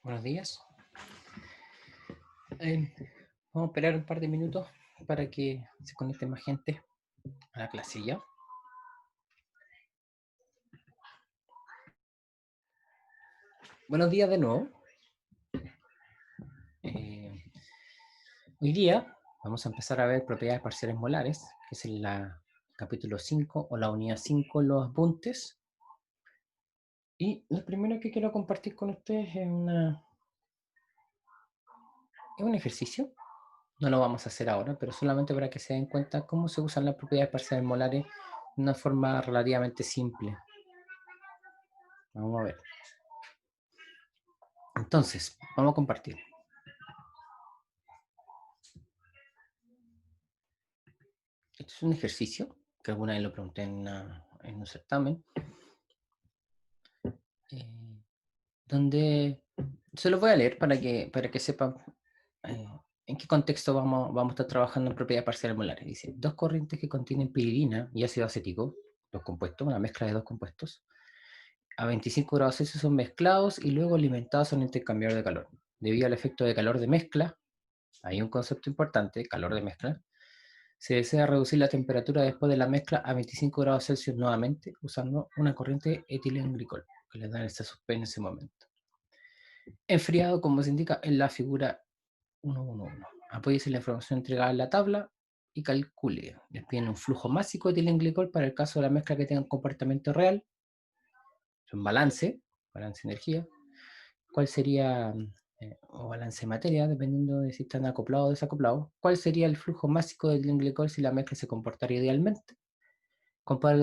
Buenos días. Eh, Vamos a esperar un par de minutos para que se conecte más gente a la clase ya. Buenos días de nuevo. Eh, Hoy día vamos a empezar a ver propiedades parciales molares, que es el capítulo 5 o la unidad 5 en los apuntes. Y lo primero que quiero compartir con ustedes es un ejercicio. No lo vamos a hacer ahora, pero solamente para que se den cuenta cómo se usan las propiedades parciales molares de una forma relativamente simple. Vamos a ver. Entonces, vamos a compartir. Este es un ejercicio que alguna vez lo pregunté en un certamen, eh, donde se los voy a leer para que sepan en qué contexto vamos a estar trabajando en propiedades parciales molares. Dice, dos corrientes que contienen piridina y ácido acético, dos compuestos, una mezcla de dos compuestos, a 25 grados Celsius son mezclados y luego alimentados en un intercambiador de calor. Debido al efecto de calor de mezcla, hay un concepto importante, calor de mezcla. Se desea reducir la temperatura después de la mezcla a 25 grados Celsius nuevamente, usando una corriente etilenglicol, que les da el P en ese momento. Enfriado, como se indica en la figura 111. Apóyese en la información entregada en la tabla y calcule. Les piden un flujo másico de etilenglicol para el caso de la mezcla que tenga un comportamiento real, un balance energía. ¿Cuál sería, o balance de materia, dependiendo de si están acoplados o desacoplados? ¿Cuál sería el flujo másico del etilenglicol si la mezcla se comportara idealmente? Compare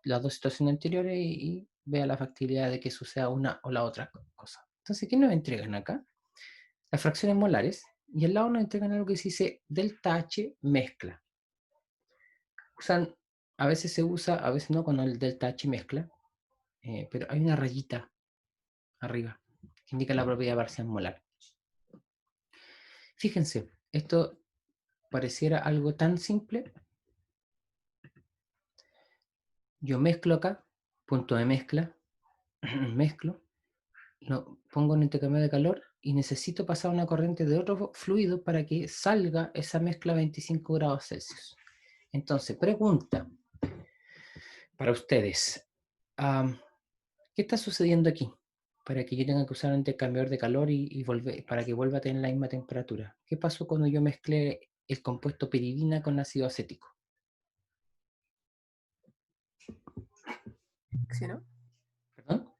las dos situaciones anteriores y vea la factibilidad de que suceda una o la otra cosa. Entonces, ¿qué nos entregan acá? Las fracciones molares, y al lado nos entregan algo que se dice delta H mezcla. A veces se usa, a veces no, con el delta H mezcla, pero hay una rayita arriba que indica la propiedad parcial molar. Fíjense, esto pareciera algo tan simple. Yo mezclo acá, punto de mezcla, mezclo, lo pongo en intercambio de calor y necesito pasar una corriente de otro fluido para que salga esa mezcla a 25 grados Celsius. Entonces, pregunta para ustedes. ¿Qué está sucediendo aquí? Para que yo tenga que usar un intercambiador de calor y volver, para que vuelva a tener la misma temperatura. ¿Qué pasó cuando yo mezclé el compuesto piridina con ácido acético? ¿Reaccionó? ¿Perdón?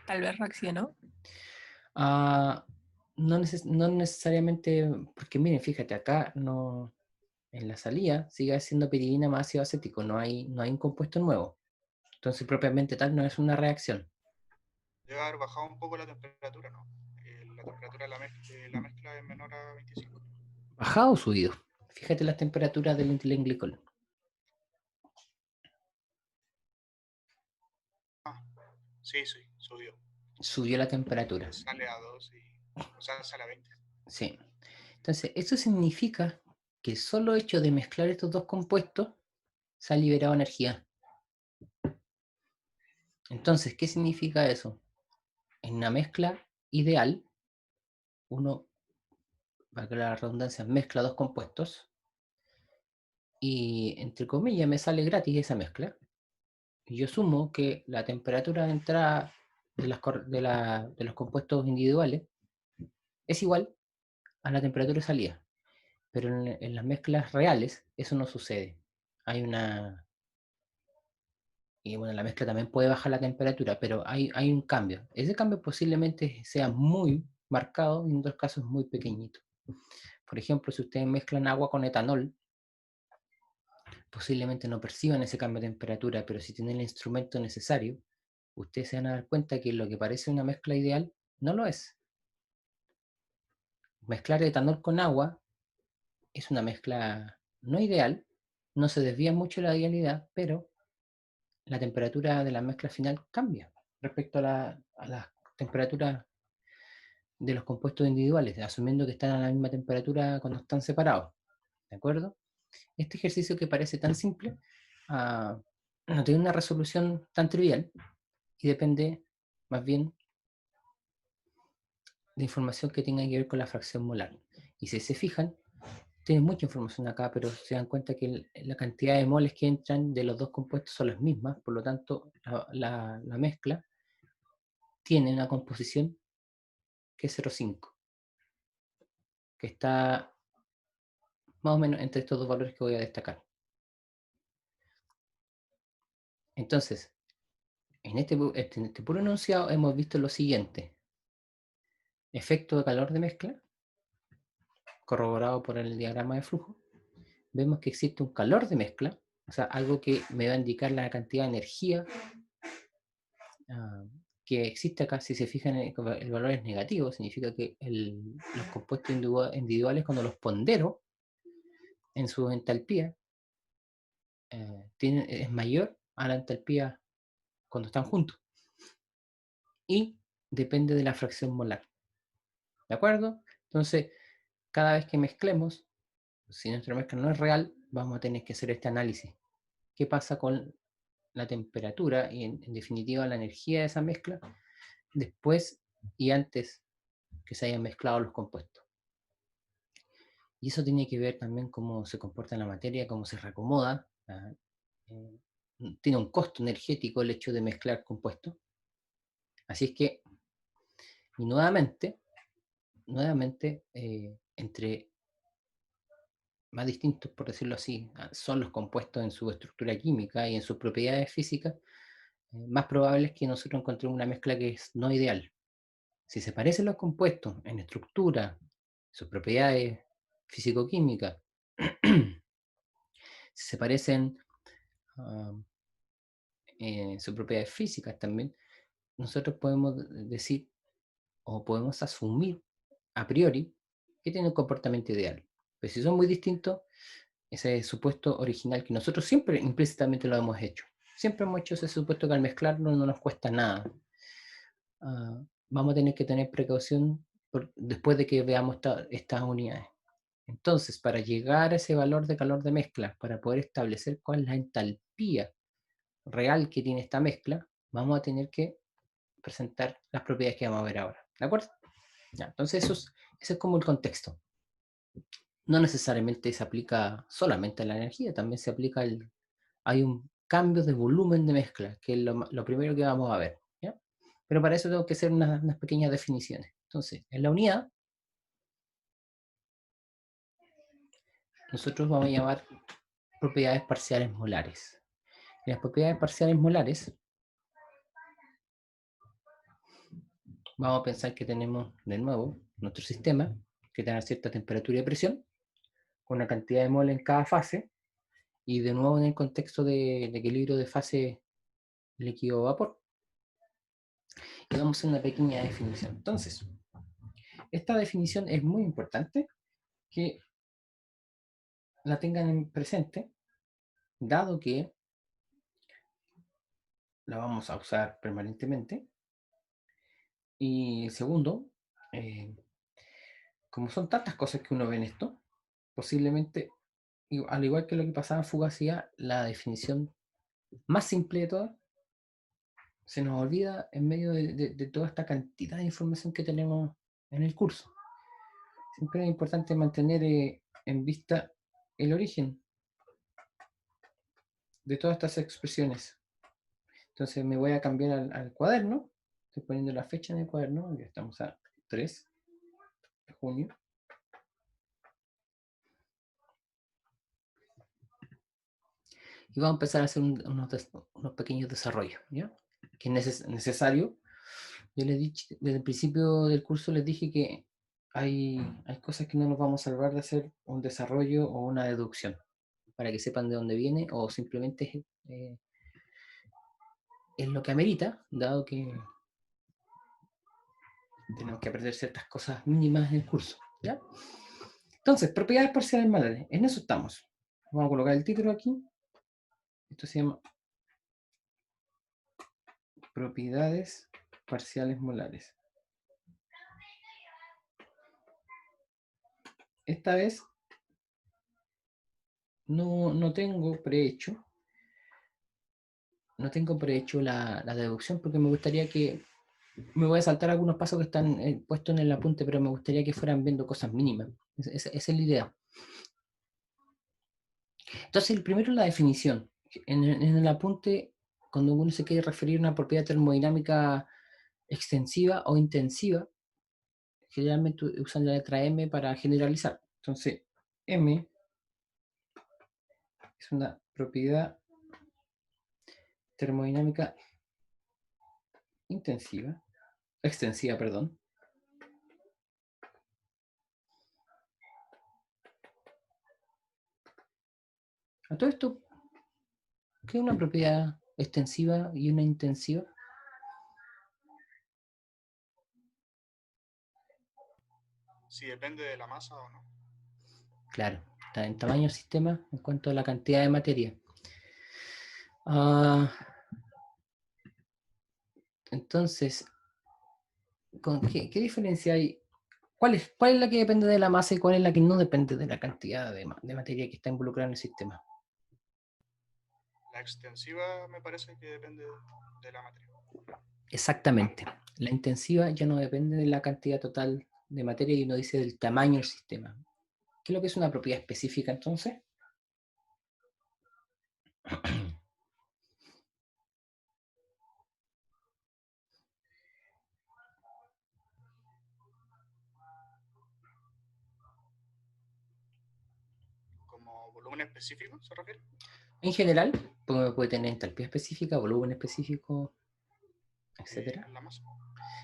Tal vez reaccionó. Ah, no necesariamente, porque miren, fíjate, acá no, en la salida sigue siendo piridina más ácido acético, no hay un compuesto nuevo. Entonces, propiamente tal, no es una reacción. Debe haber bajado un poco la temperatura, ¿no? La temperatura de la mezcla es menor a 25. ¿Bajado o subido? Fíjate las temperaturas del etilenglicol. Ah, sí, sí, subió. Subió la temperatura. Sale a 2 o sea, sale a 20. Sí. Entonces, eso significa que el solo hecho de mezclar estos dos compuestos se ha liberado energía. Entonces, ¿qué significa eso? En una mezcla ideal, uno, para que la redundancia, mezcla dos compuestos y, entre comillas, me sale gratis esa mezcla. Y yo sumo que la temperatura de entrada de los compuestos individuales es igual a la temperatura de salida. Pero en las mezclas reales eso no sucede. Hay una... Y bueno, la mezcla también puede bajar la temperatura, pero hay un cambio. Ese cambio posiblemente sea muy marcado y en otros casos muy pequeñito. Por ejemplo, si ustedes mezclan agua con etanol, posiblemente no perciban ese cambio de temperatura, pero si tienen el instrumento necesario, ustedes se van a dar cuenta que lo que parece una mezcla ideal no lo es. Mezclar etanol con agua es una mezcla no ideal, no se desvía mucho de la idealidad, pero la temperatura de la mezcla final cambia respecto a la temperatura de los compuestos individuales, asumiendo que están a la misma temperatura cuando están separados. ¿De acuerdo? Este ejercicio que parece tan simple no tiene una resolución tan trivial y depende más bien de información que tenga que ver con la fracción molar. Y si se fijan, tiene mucha información acá, pero se dan cuenta que la cantidad de moles que entran de los dos compuestos son las mismas, por lo tanto, la mezcla tiene una composición que es 0,5, que está más o menos entre estos dos valores que voy a destacar. Entonces, en este puro enunciado hemos visto lo siguiente. Efecto de calor de mezcla, corroborado por el diagrama de flujo. Vemos que existe un calor de mezcla, o sea, algo que me va a indicar la cantidad de energía que existe acá. Si se fijan, el valor es negativo, significa que los compuestos individuales, cuando los pondero en su entalpía, es mayor a la entalpía cuando están juntos. Y depende de la fracción molar. ¿De acuerdo? Entonces, cada vez que mezclemos, si nuestra mezcla no es real, vamos a tener que hacer este análisis. ¿Qué pasa con la temperatura y en definitiva la energía de esa mezcla después y antes que se hayan mezclado los compuestos? Y eso tiene que ver también cómo se comporta la materia, cómo se reacomoda. Tiene un costo energético el hecho de mezclar compuestos. Así es que, y nuevamente, entre más distintos, por decirlo así, son los compuestos en su estructura química y en sus propiedades físicas, más probable es que nosotros encontremos una mezcla que es no ideal. Si se parecen los compuestos en estructura, sus propiedades físico-químicas, si se parecen en sus propiedades físicas también, nosotros podemos decir o podemos asumir a priori que tienen un comportamiento ideal. Pero si son muy distintos, ese supuesto original que nosotros siempre implícitamente lo hemos hecho. Siempre hemos hecho ese supuesto que al mezclarlo no nos cuesta nada. Vamos a tener que tener precaución después de que veamos estas unidades. Entonces, para llegar a ese valor de calor de mezcla, para poder establecer cuál es la entalpía real que tiene esta mezcla, vamos a tener que presentar las propiedades que vamos a ver ahora. ¿De acuerdo? Ya, entonces, ese es como el contexto. No necesariamente se aplica solamente a la energía, también se aplica hay un cambio de volumen de mezcla, que es lo primero que vamos a ver. ¿Ya? Pero para eso tengo que hacer unas pequeñas definiciones. Entonces, en la unidad, nosotros vamos a llamar propiedades parciales molares. En las propiedades parciales molares, vamos a pensar que tenemos, de nuevo, nuestro sistema, que tiene cierta temperatura y presión, con una cantidad de mol en cada fase, y de nuevo en el contexto de equilibrio de fase líquido-vapor. Y vamos a hacer una pequeña definición. Entonces, esta definición es muy importante que la tengan en presente, dado que la vamos a usar permanentemente. Y segundo, como son tantas cosas que uno ve en esto, posiblemente, al igual que lo que pasaba en fugacidad, la definición más simple de todas se nos olvida en medio de toda esta cantidad de información que tenemos en el curso. Siempre es importante mantener en vista el origen de todas estas expresiones. Entonces me voy a cambiar al cuaderno. Estoy poniendo la fecha en el cuaderno. Ya estamos a 3 de junio. Y vamos a empezar a hacer unos pequeños desarrollos, ¿ya? Que es necesario. Yo les dije, desde el principio del curso les dije que hay cosas que no nos vamos a salvar de hacer un desarrollo o una deducción, para que sepan de dónde viene o simplemente es lo que amerita, dado que tenemos que aprender ciertas cosas mínimas en el curso, ¿ya? Entonces, propiedades parciales molares, en eso estamos. Vamos a colocar el título aquí. Esto se llama propiedades parciales molares. Esta vez no tengo prehecho la deducción porque me gustaría que Me voy a saltar algunos pasos que están puestos en el apunte, pero me gustaría que fueran viendo cosas mínimas. Esa es la idea. Entonces, el primero es la definición. En el apunte, cuando uno se quiere referir a una propiedad termodinámica extensiva o intensiva, generalmente usan la letra M para generalizar. Entonces, M es una propiedad termodinámica extensiva, perdón. A todo esto, ¿qué es una propiedad extensiva y una intensiva? Si depende de la masa o no. Claro, está en tamaño del sistema en cuanto a la cantidad de materia. Entonces, ¿qué diferencia hay? ¿Cuál es la que depende de la masa y cuál es la que no depende de la cantidad de materia que está involucrada en el sistema? La extensiva me parece que depende de la materia. Exactamente. La intensiva ya no depende de la cantidad total de materia y uno dice del tamaño del sistema. ¿Qué es lo que es una propiedad específica entonces? ¿Como volumen específico se refiere? En general, puede tener entalpía específica, volumen específico, Dividido etcétera. en la masa.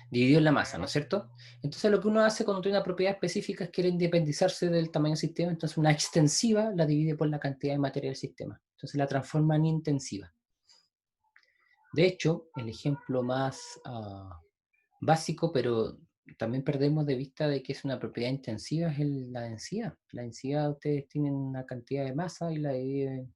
Dividido en la Tamaño masa, de ¿no es masa. cierto? Entonces lo que uno hace cuando tiene una propiedad específica es quiere independizarse del tamaño del sistema, entonces una extensiva la divide por la cantidad de materia del sistema. Entonces la transforma en intensiva. De hecho, el ejemplo más básico, pero también perdemos de vista de que es una propiedad intensiva, es la densidad. La densidad, ustedes tienen una cantidad de masa y la dividen,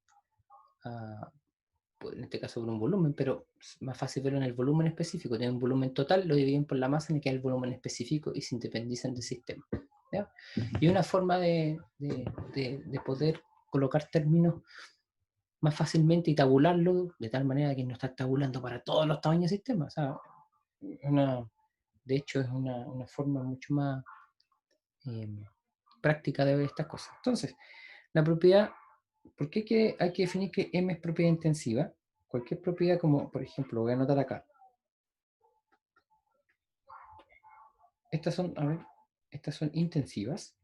en este caso por un volumen, pero es más fácil verlo en el volumen específico. Tienen un volumen total, lo dividen por la masa en el que hay el volumen específico y se independizan del sistema. ¿Ya? Y una forma de poder colocar términos más fácilmente y tabularlo de tal manera que no está tabulando para todos los tamaños del sistema. O sea, de hecho, es una forma mucho más práctica de ver estas cosas. Entonces, la propiedad, ¿por qué hay que definir que M es propiedad intensiva? Cualquier propiedad, como por ejemplo, voy a anotar acá. Estas son, a ver, estas son intensivas.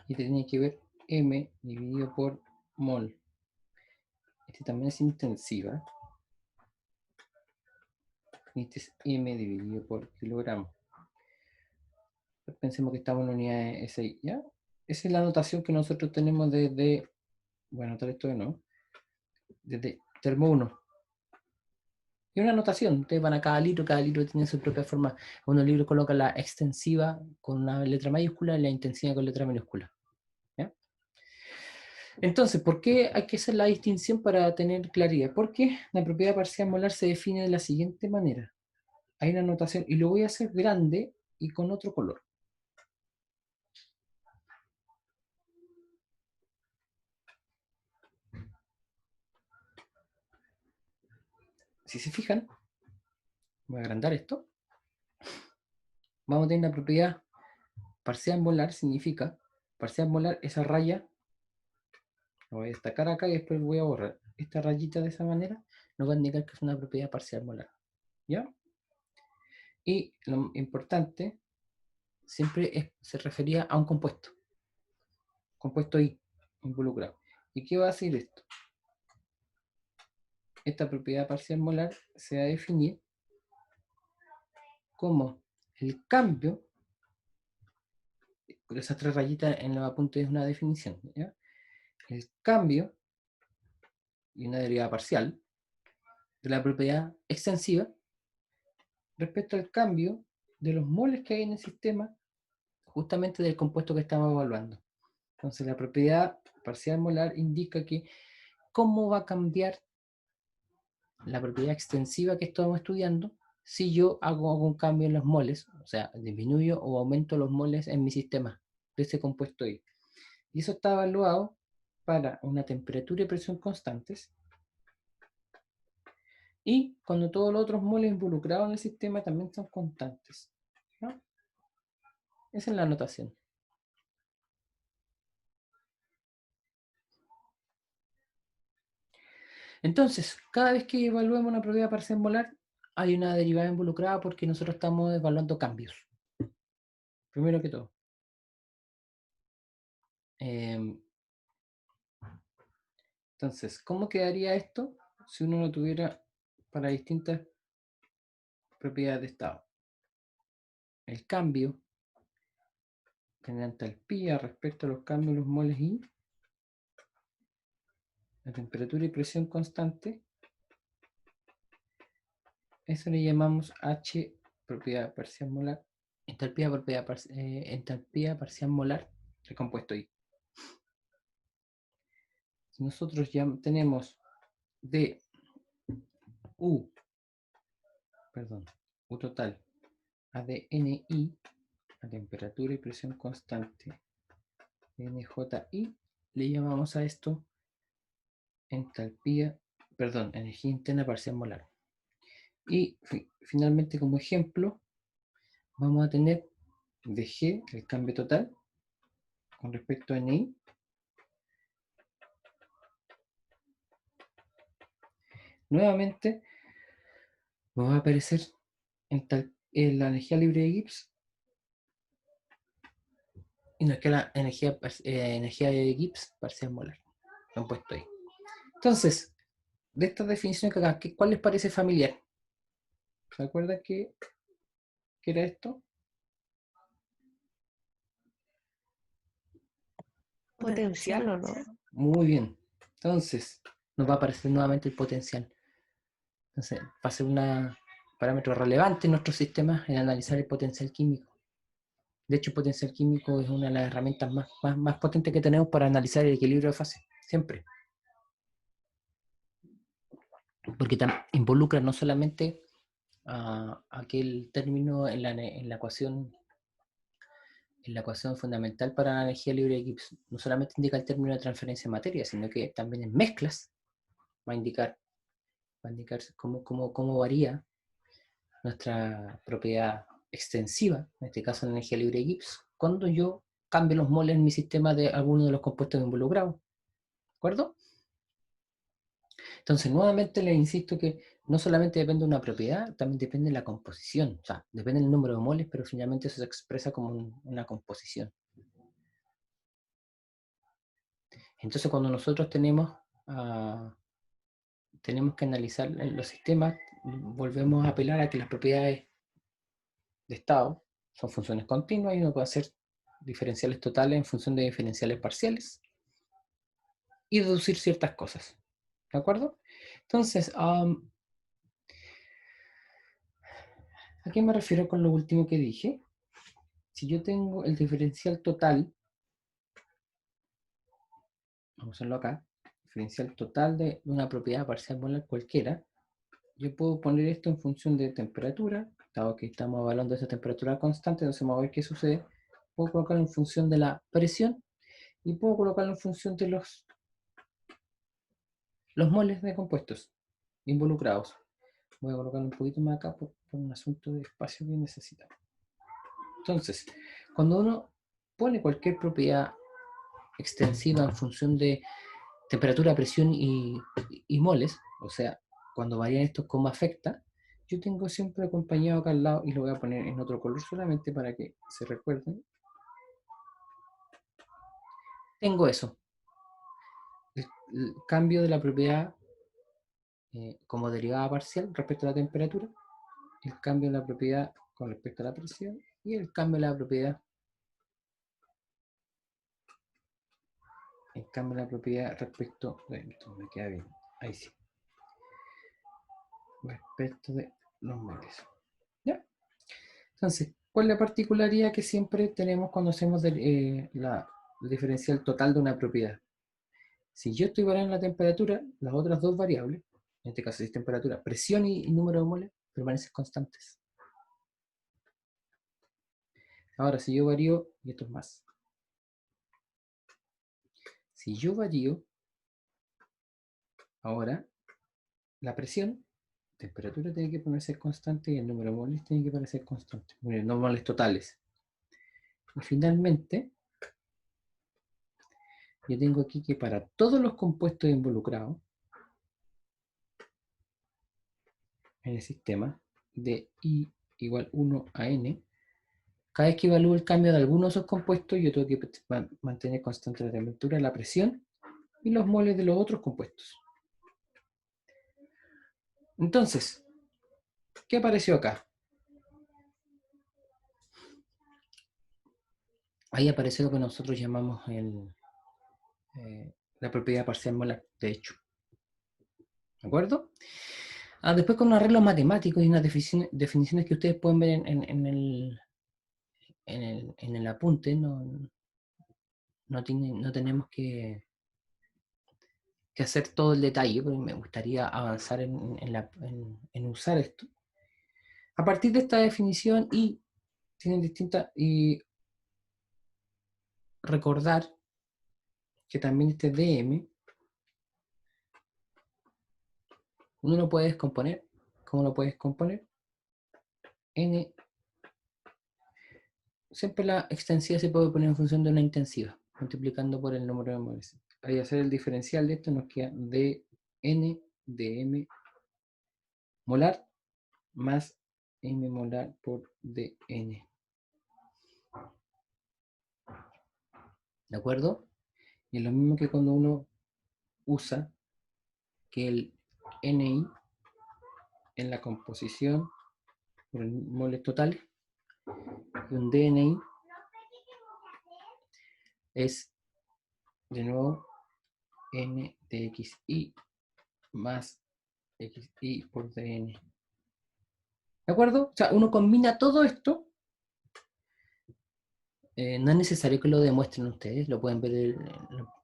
Y tiene que ver M dividido por mol. Este también es intensiva. Y este es M dividido por kilogramo. Pensemos que estamos en unidades SI, ¿ya? Esa es la notación que nosotros tenemos desde, voy a anotar esto de nuevo, desde termo 1. Y una anotación, ustedes van a cada libro tiene su propia forma. Uno libro coloca la extensiva con una letra mayúscula y la intensiva con letra minúscula. ¿Ya? Entonces, ¿por qué hay que hacer la distinción para tener claridad? Porque la propiedad parcial molar se define de la siguiente manera. Hay una anotación, y lo voy a hacer grande y con otro color. Si se fijan, voy a agrandar esto. Vamos a tener una propiedad parcial molar, significa, parcial molar, esa raya, lo voy a destacar acá y después voy a borrar. Esta rayita de esa manera nos va a indicar que es una propiedad parcial molar. ¿Ya? Y lo importante siempre se refería a un compuesto I involucrado. ¿Y qué va a decir esto? Esta propiedad parcial molar se va a definir como el cambio, por esas tres rayitas en los apuntes es una definición, ¿ya? El cambio y una derivada parcial de la propiedad extensiva respecto al cambio de los moles que hay en el sistema justamente del compuesto que estamos evaluando. Entonces la propiedad parcial molar indica que cómo va a cambiar la propiedad extensiva que estamos estudiando si yo hago algún cambio en los moles, o sea, disminuyo o aumento los moles en mi sistema de ese compuesto I. Y eso está evaluado para una temperatura y presión constantes Y cuando todos los otros moles involucrados en el sistema también son constantes. ¿No? Esa es la anotación. Entonces, cada vez que evaluemos una propiedad parcial molar, hay una derivada involucrada porque nosotros estamos evaluando cambios. Primero que todo. Entonces, ¿cómo quedaría esto si uno lo tuviera para distintas propiedades de estado? El cambio en la entalpía respecto a los cambios en los moles y la temperatura y presión constante, eso le llamamos H, propiedad parcial molar, entalpía parcial molar del compuesto I. Nosotros ya tenemos de U total a de NI, a temperatura y presión constante, NJI, le llamamos a esto energía interna parcial molar. Y finalmente, como ejemplo, vamos a tener de G, el cambio total, con respecto a NI, nuevamente nos va a aparecer en la energía libre de Gibbs, y no es que la energía de Gibbs parcial molar, lo han puesto ahí. Entonces, de estas definiciones que acá, ¿cuál les parece familiar? ¿Se acuerdan qué era esto? Potencial o no. Muy bien. Entonces, nos va a aparecer nuevamente el potencial. Entonces, va a ser un parámetro relevante en nuestro sistema en analizar el potencial químico. De hecho, el potencial químico es una de las herramientas más potentes que tenemos para analizar el equilibrio de fase, siempre. Porque involucra no solamente aquel término en la ecuación fundamental para la energía libre de Gibbs, no solamente indica el término de transferencia de materia, sino que también en mezclas va a indicar cómo varía nuestra propiedad extensiva, en este caso la energía libre de Gibbs, cuando yo cambio los moles en mi sistema de alguno de los compuestos involucrados. ¿De acuerdo? Entonces, nuevamente les insisto que no solamente depende de una propiedad, también depende de la composición. O sea, depende del número de moles, pero finalmente eso se expresa como una composición. Entonces, cuando nosotros tenemos que analizar los sistemas, volvemos a apelar a que las propiedades de estado son funciones continuas y uno puede hacer diferenciales totales en función de diferenciales parciales y deducir ciertas cosas. ¿De acuerdo? Entonces, ¿a qué me refiero con lo último que dije? Si yo tengo el diferencial total, vamos a hacerlo acá, diferencial total de una propiedad parcial molar cualquiera, yo puedo poner esto en función de temperatura, dado que estamos evaluando esa temperatura constante, entonces vamos a ver qué sucede. Puedo colocarlo en función de la presión y puedo colocarlo en función de los moles de compuestos involucrados. Voy a colocarlo un poquito más acá por un asunto de espacio que necesitamos. Entonces, cuando uno pone cualquier propiedad extensiva en función de temperatura, presión y moles, o sea, cuando varían estos, cómo afecta, yo tengo siempre acompañado acá al lado, y lo voy a poner en otro color solamente para que se recuerden. Tengo eso, el cambio de la propiedad como derivada parcial respecto a la temperatura, el cambio de la propiedad con respecto a la presión y el cambio de la propiedad respecto esto me queda bien, ahí sí, respecto de los moles. ¿Ya? Entonces, ¿cuál es la particularidad que siempre tenemos cuando hacemos el diferencial total de una propiedad? Si yo estoy variando la temperatura, las otras dos variables, en este caso si es temperatura, presión y número de moles, permanecen constantes. Ahora, si yo varío, y esto es más, si yo varío ahora la presión, temperatura tiene que ponerse constante y el número de moles tiene que parecer constante. Bueno, no moles totales. Y finalmente, yo tengo aquí que para todos los compuestos involucrados en el sistema de I igual 1 a N, cada vez que evalúo el cambio de alguno de esos compuestos, yo tengo que mantener constante la temperatura, la presión y los moles de los otros compuestos. Entonces, ¿qué apareció acá? Ahí apareció lo que nosotros llamamos la propiedad parcial molar, de hecho. ¿De acuerdo? Después con un arreglo matemático y unas definiciones que ustedes pueden ver en el apunte, no tenemos que hacer todo el detalle, porque me gustaría avanzar en usar esto. A partir de esta definición tienen distintas, y recordar que también este DM uno lo puede descomponer. ¿Cómo lo puedes descomponer? N. Siempre la extensiva se puede poner en función de una intensiva, multiplicando por el número de moles. Al hacer el diferencial de esto nos queda dn dm molar más m molar por dn. ¿De acuerdo? Y es lo mismo que cuando uno usa que el NI en la composición por el moles total y un DNI es de nuevo N de XI más XI por DN. ¿De acuerdo? O sea, uno combina todo esto. No es necesario que lo demuestren ustedes, lo pueden ver,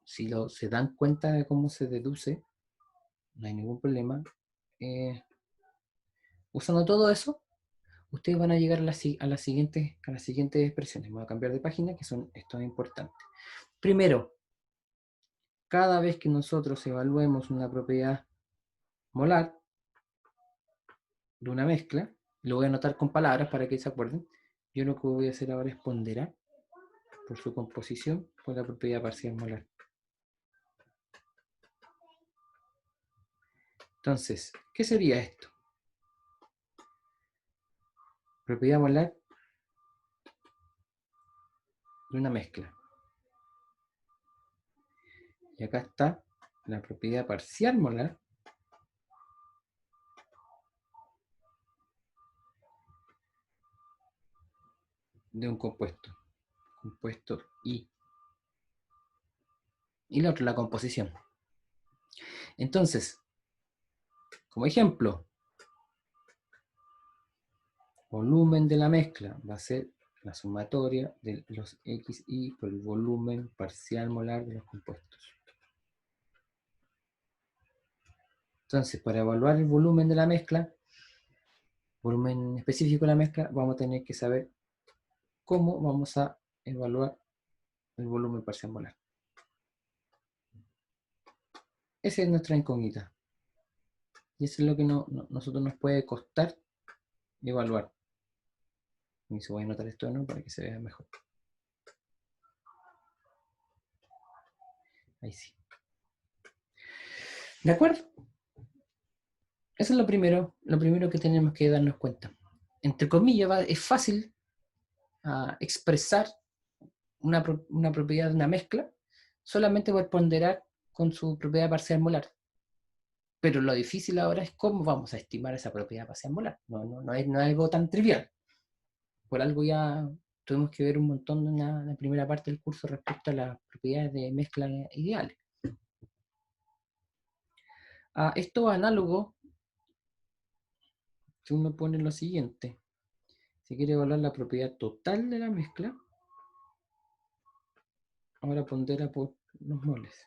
si se dan cuenta de cómo se deduce, no hay ningún problema. Usando todo eso, ustedes van a llegar a las siguientes expresiones. Voy a cambiar de página, que son estos importantes. Primero, cada vez que nosotros evaluemos una propiedad molar de una mezcla, lo voy a anotar con palabras para que se acuerden. Yo lo que voy a hacer ahora es ponderar por su composición por la propiedad parcial molar. Entonces, ¿qué sería esto? Propiedad molar de una mezcla. Y acá está la propiedad parcial molar de un compuesto I. Y la otra, la composición. Entonces, como ejemplo, volumen de la mezcla va a ser la sumatoria de los XI por el volumen parcial molar de los compuestos. Entonces, para evaluar el volumen de la mezcla, volumen específico de la mezcla, vamos a tener que saber cómo vamos a evaluar el volumen parcial molar. Esa es nuestra incógnita. Y eso es lo que nosotros nos puede costar evaluar. Y se voy a anotar esto, ¿no? Para que se vea mejor. Ahí sí. ¿De acuerdo? Eso es lo primero que tenemos que darnos cuenta. Entre comillas, es fácil expresar una propiedad de una mezcla solamente por ponderar con su propiedad parcial molar. Pero lo difícil ahora es cómo vamos a estimar esa propiedad parcial molar. No es algo tan trivial. Por algo ya tuvimos que ver un montón en la primera parte del curso respecto a las propiedades de mezcla ideales. Esto es análogo si uno pone lo siguiente. Si quiere evaluar la propiedad total de la mezcla, ahora pondera por los moles.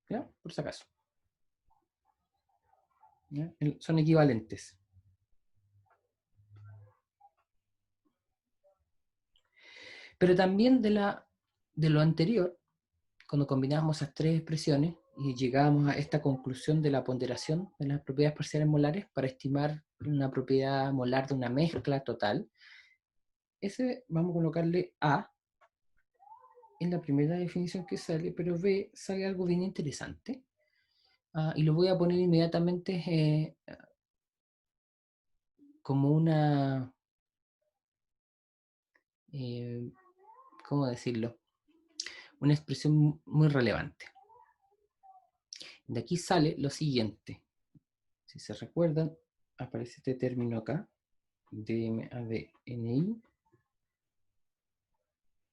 ¿Ya? Por si acaso. ¿Ya? Son equivalentes. Pero también de lo anterior, cuando combinamos esas tres expresiones, y llegamos a esta conclusión de la ponderación de las propiedades parciales molares para estimar una propiedad molar de una mezcla total. Ese vamos a colocarle A en la primera definición que sale, pero B sale algo bien interesante. Y lo voy a poner inmediatamente como una... ¿cómo decirlo? Una expresión muy relevante. De aquí sale lo siguiente. Si se recuerdan, aparece este término acá, dMAdNI.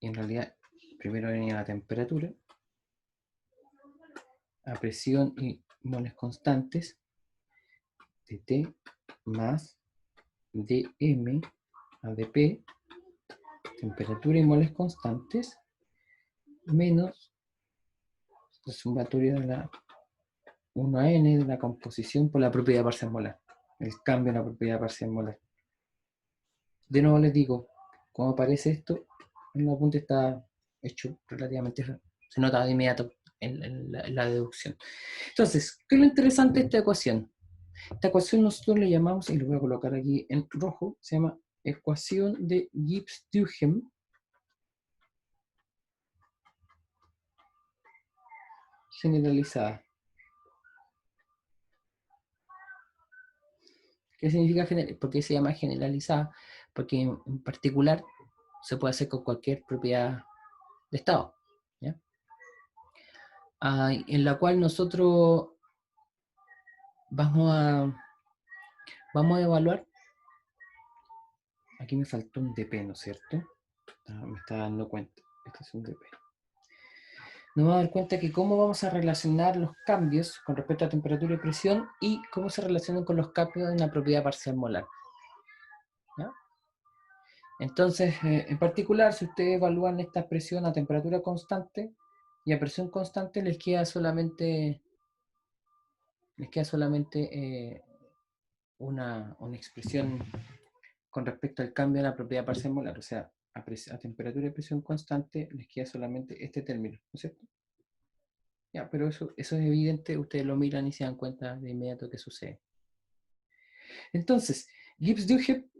Y en realidad, primero venía la temperatura, a presión y moles constantes, de T más dm AdP, temperatura y moles constantes, menos la sumatoria de la 1N de la composición por la propiedad parcial molar, el cambio en la propiedad parcial molar. De nuevo les digo, como aparece esto, el apunte está hecho relativamente, se nota de inmediato en la deducción. Entonces, ¿qué es lo interesante de esta ecuación? Esta ecuación nosotros le llamamos, y lo voy a colocar aquí en rojo, se llama ecuación de Gibbs-Duhem generalizada. ¿Qué significa generalizada? ¿Por qué se llama generalizada? Porque en particular se puede hacer con cualquier propiedad de estado, ¿ya? En la cual nosotros vamos a evaluar. Aquí me faltó un dp, ¿no es cierto? Me estaba dando cuenta. Este es un dp. Nos vamos a dar cuenta que cómo vamos a relacionar los cambios con respecto a temperatura y presión y cómo se relacionan con los cambios en la propiedad parcial molar. ¿Ya? Entonces, en particular, si ustedes evalúan esta presión a temperatura constante y a presión constante, les queda solamente una expresión con respecto al cambio de la propiedad parcial molar. O sea, a temperatura y presión constante les queda solamente este término, ¿no es cierto? Ya, pero eso es evidente, ustedes lo miran y se dan cuenta de inmediato que sucede. Entonces, Gibbs-Duhem,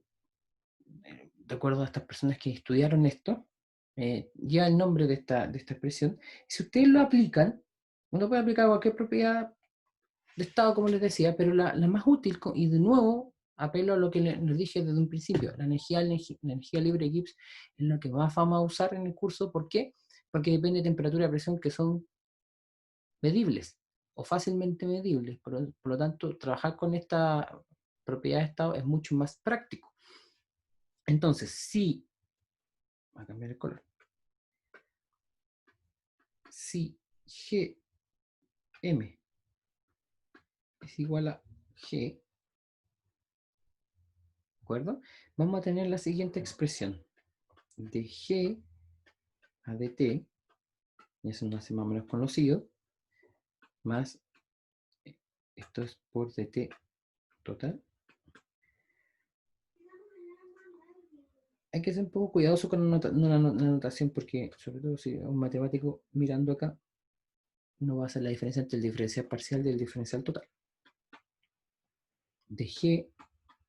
de acuerdo a estas personas que estudiaron esto, lleva el nombre de esta expresión. Si ustedes lo aplican, uno puede aplicar cualquier propiedad de estado, como les decía, pero la más útil, y de nuevo, apelo a lo que les dije desde un principio, la energía libre de Gibbs es lo que más vamos a usar en el curso. ¿Por qué? Porque depende de temperatura y presión, que son medibles o fácilmente medibles. Por lo tanto, trabajar con esta propiedad de estado es mucho más práctico. Entonces, si, voy a cambiar el color, si Gm es igual a G, ¿de acuerdo? Vamos a tener la siguiente expresión, de G a dt, y eso nos hace más o menos conocido, más, esto es por dt total. Hay que ser un poco cuidadoso con la notación, porque sobre todo si un matemático mirando acá no va a hacer la diferencia entre el diferencial parcial y el diferencial total. De G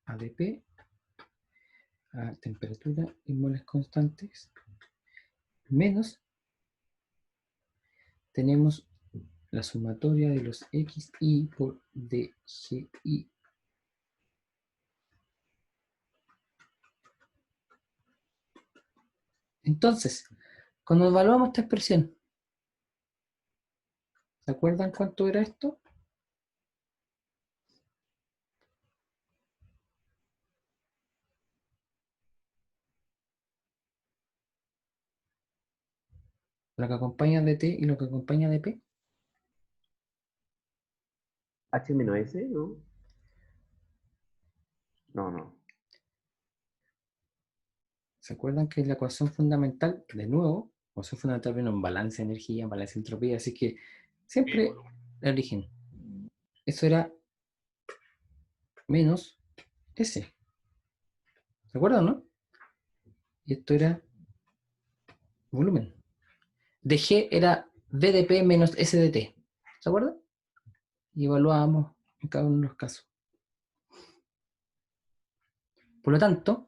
a dP a temperatura y moles constantes menos tenemos la sumatoria de los xi por dgi. Entonces, cuando evaluamos esta expresión, ¿se acuerdan cuánto era esto? Lo que acompaña dt y lo que acompaña dp. H menos S, ¿no? No. ¿Se acuerdan que la ecuación fundamental, de nuevo, ecuación fundamental viene en balance de energía, balance de entropía, así que siempre el origen. Eso era menos S. ¿Se acuerdan, no? Y esto era volumen. dg era VdP menos SdT. ¿Se acuerdan? Y evaluábamos en cada uno de los casos. Por lo tanto,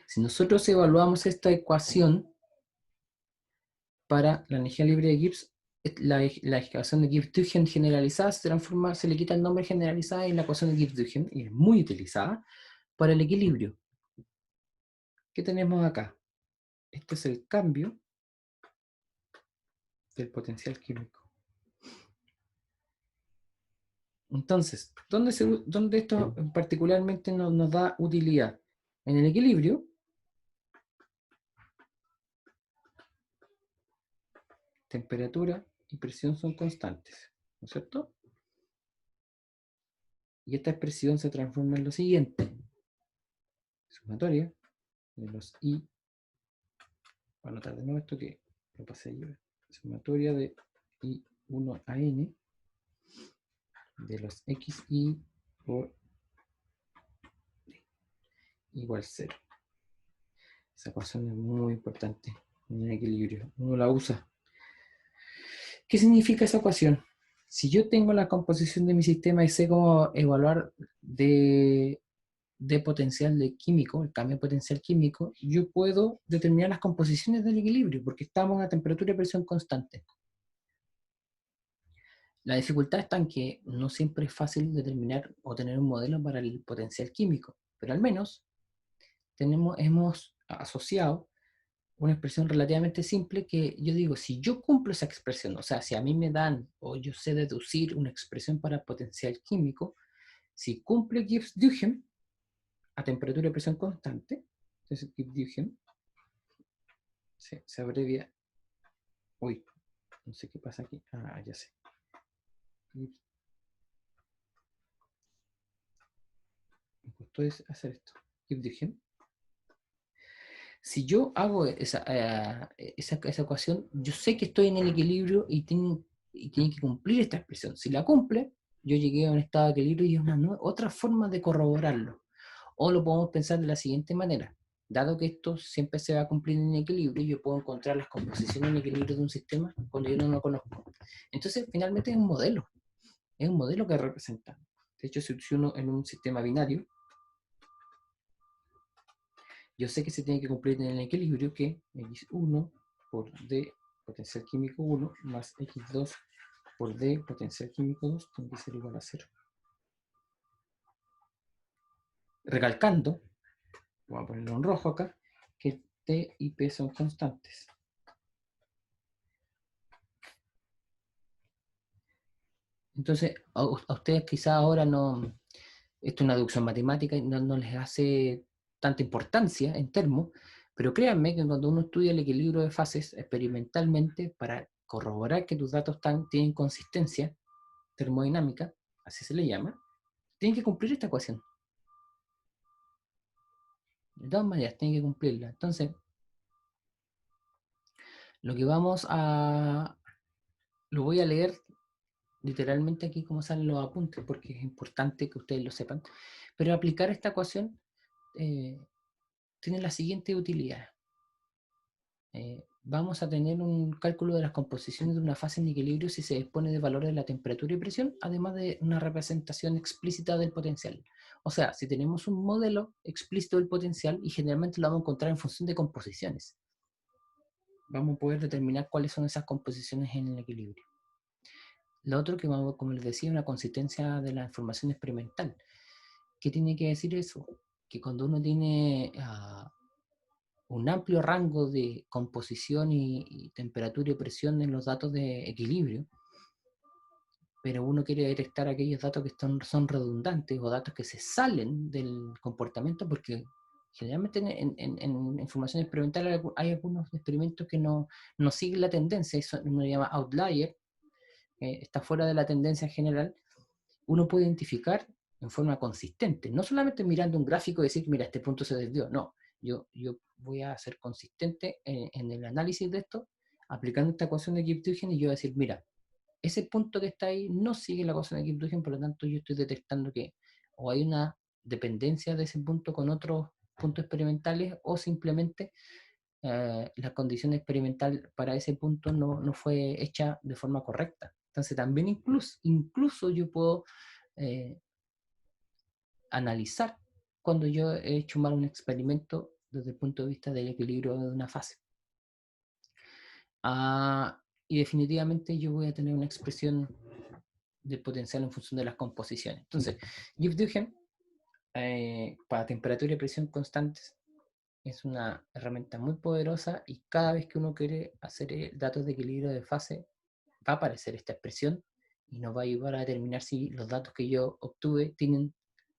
si nosotros evaluamos esta ecuación para la energía libre de Gibbs, la ecuación de Gibbs-Duhem generalizada se transforma, se le quita el nombre generalizada en la ecuación de Gibbs-Duhem y es muy utilizada para el equilibrio. ¿Qué tenemos acá? Este es el cambio del potencial químico. Entonces, ¿dónde esto particularmente nos da utilidad? En el equilibrio, temperatura y presión son constantes, ¿no es cierto? Y esta expresión se transforma en lo siguiente. Sumatoria de los I, voy a anotar de nuevo esto que lo pasé yo. Sumatoria de I1 a N de los XI por D igual 0. Esa ecuación es muy importante en el equilibrio. Uno la usa. ¿Qué significa esa ecuación? Si yo tengo la composición de mi sistema y sé cómo evaluar de potencial de químico, el cambio de potencial químico, yo puedo determinar las composiciones del equilibrio, porque estamos a temperatura y presión constante. La dificultad está en que no siempre es fácil determinar o tener un modelo para el potencial químico, pero al menos hemos asociado una expresión relativamente simple que yo digo, si yo cumplo esa expresión, o sea, si a mí me dan o yo sé deducir una expresión para potencial químico, si cumple Gibbs-Duhem a temperatura y presión constante, entonces Gibbs-Duhem se abrevia, uy, no sé qué pasa aquí, ya sé. Me costó hacer esto, Gibbs-Duhem. Si yo hago esa ecuación, yo sé que estoy en el equilibrio y tiene que cumplir esta expresión. Si la cumple, yo llegué a un estado de equilibrio y es otra forma de corroborarlo. O lo podemos pensar de la siguiente manera. Dado que esto siempre se va a cumplir en equilibrio, yo puedo encontrar las composiciones en equilibrio de un sistema cuando yo no lo conozco. Entonces, finalmente es un modelo. Es un modelo que representa. De hecho, si uno en un sistema binario, yo sé que se tiene que cumplir en el equilibrio que X1 por D potencial químico 1 más X2 por D potencial químico 2 tiene que ser igual a 0. Recalcando, voy a ponerlo en rojo acá, que T y P son constantes. Entonces, a ustedes quizá ahora no, esto es una deducción matemática y no les hace tanta importancia en términos, pero créanme que cuando uno estudia el equilibrio de fases experimentalmente para corroborar que tus datos tienen consistencia termodinámica, así se le llama, tienen que cumplir esta ecuación. De todas maneras, tienen que cumplirla. Entonces, lo voy a leer literalmente aquí como salen los apuntes, porque es importante que ustedes lo sepan, pero aplicar esta ecuación tiene la siguiente utilidad. Vamos a tener un cálculo de las composiciones de una fase en equilibrio si se dispone de valores de la temperatura y presión, además de una representación explícita del potencial. O sea, si tenemos un modelo explícito del potencial, y generalmente lo vamos a encontrar en función de composiciones, vamos a poder determinar cuáles son esas composiciones en el equilibrio. Lo otro que vamos, como les decía, una consistencia de la información experimental. ¿Qué tiene que decir eso? Que cuando uno tiene un amplio rango de composición y temperatura y presión en los datos de equilibrio, pero uno quiere detectar aquellos datos que son redundantes o datos que se salen del comportamiento, porque generalmente en información experimental hay algunos experimentos que no siguen la tendencia, eso uno llama outlier, está fuera de la tendencia general. Uno puede identificar en forma consistente, no solamente mirando un gráfico y decir, mira, este punto se desvió, no, yo voy a ser consistente en el análisis de esto, aplicando esta ecuación de Gibbs-Duhem, y yo voy a decir, mira, ese punto que está ahí no sigue la ecuación de Gibbs-Duhem, por lo tanto yo estoy detectando que o hay una dependencia de ese punto con otros puntos experimentales, o simplemente la condición experimental para ese punto no fue hecha de forma correcta. Entonces también incluso yo puedo analizar cuando yo he hecho mal un experimento desde el punto de vista del equilibrio de una fase. Y definitivamente yo voy a tener una expresión del potencial en función de las composiciones. Entonces, Gibbs Duhem, para temperatura y presión constantes, es una herramienta muy poderosa y cada vez que uno quiere hacer datos de equilibrio de fase, va a aparecer esta expresión y nos va a ayudar a determinar si los datos que yo obtuve tienen,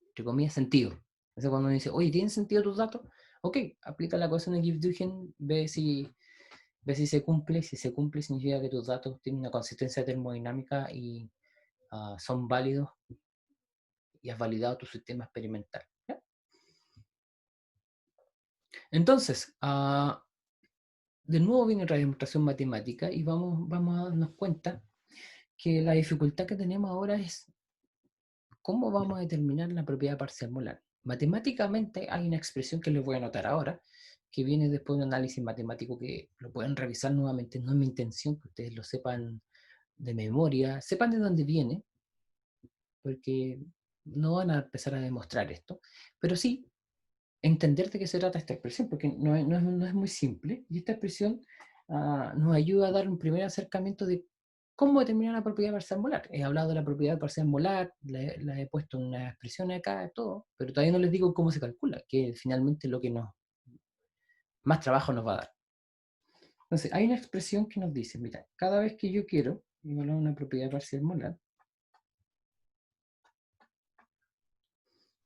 entre comillas, sentido. Entonces cuando uno dice, oye, ¿tienen sentido tus datos? Ok, aplica la ecuación de Gibbs Duhem, ve si se cumple. Si se cumple significa que tus datos tienen una consistencia termodinámica y son válidos y has validado tu sistema experimental. ¿Ya? Entonces, de nuevo viene la demostración matemática y vamos a darnos cuenta que la dificultad que tenemos ahora es cómo vamos a determinar la propiedad parcial molar. Matemáticamente hay una expresión que les voy a anotar ahora, que viene después de un análisis matemático que lo pueden revisar nuevamente. No es mi intención que ustedes lo sepan de memoria, sepan de dónde viene, porque no van a empezar a demostrar esto, pero sí entender de qué se trata esta expresión, porque no es muy simple, y esta expresión nos ayuda a dar un primer acercamiento de cómo determinar la propiedad parcial molar. He hablado de la propiedad parcial molar, la he puesto en una expresión acá, todo, pero todavía no les digo cómo se calcula, que es finalmente lo que más trabajo nos va a dar. Entonces, hay una expresión que nos dice, mira, cada vez que yo quiero evaluar una propiedad parcial molar,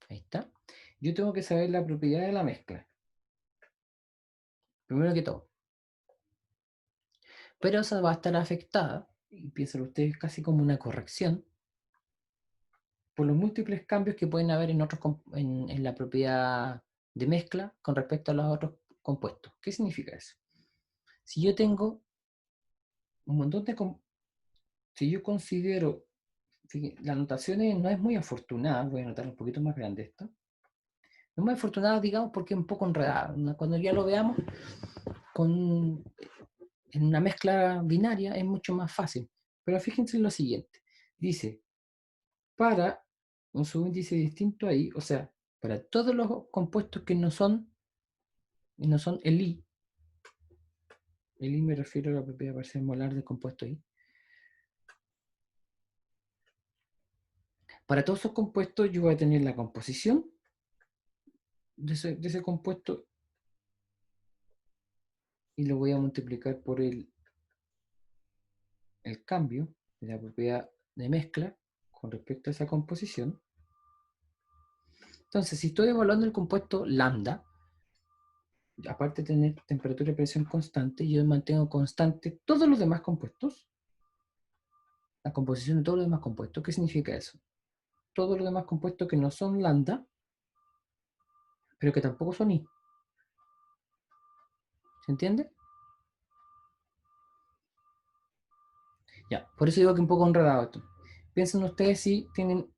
ahí está, yo tengo que saber la propiedad de la mezcla. Primero que todo. Pero esa va a estar afectada, y piensen ustedes casi como una corrección, por los múltiples cambios que pueden haber en la propiedad de mezcla con respecto a los otros compuestos. ¿Qué significa eso? Si yo tengo un montón de... Si yo considero... La notación no es muy afortunada, voy a anotar un poquito más grande esto. No es muy afortunada, digamos, porque es un poco enredada. Cuando ya lo veamos en una mezcla binaria es mucho más fácil. Pero fíjense en lo siguiente. Dice, para un subíndice distinto ahí, o sea, para todos los compuestos que no son el I me refiero a la propiedad parcial molar del compuesto I, para todos esos compuestos yo voy a tener la composición de ese compuesto y lo voy a multiplicar por el cambio de la propiedad de mezcla con respecto a esa composición. Entonces, si estoy evaluando el compuesto lambda, aparte de tener temperatura y presión constante, yo mantengo constante todos los demás compuestos, la composición de todos los demás compuestos. ¿Qué significa eso? Todos los demás compuestos que no son lambda, pero que tampoco son I. ¿Se entiende? Ya, por eso digo que un poco enredado esto. Piensen ustedes si tienen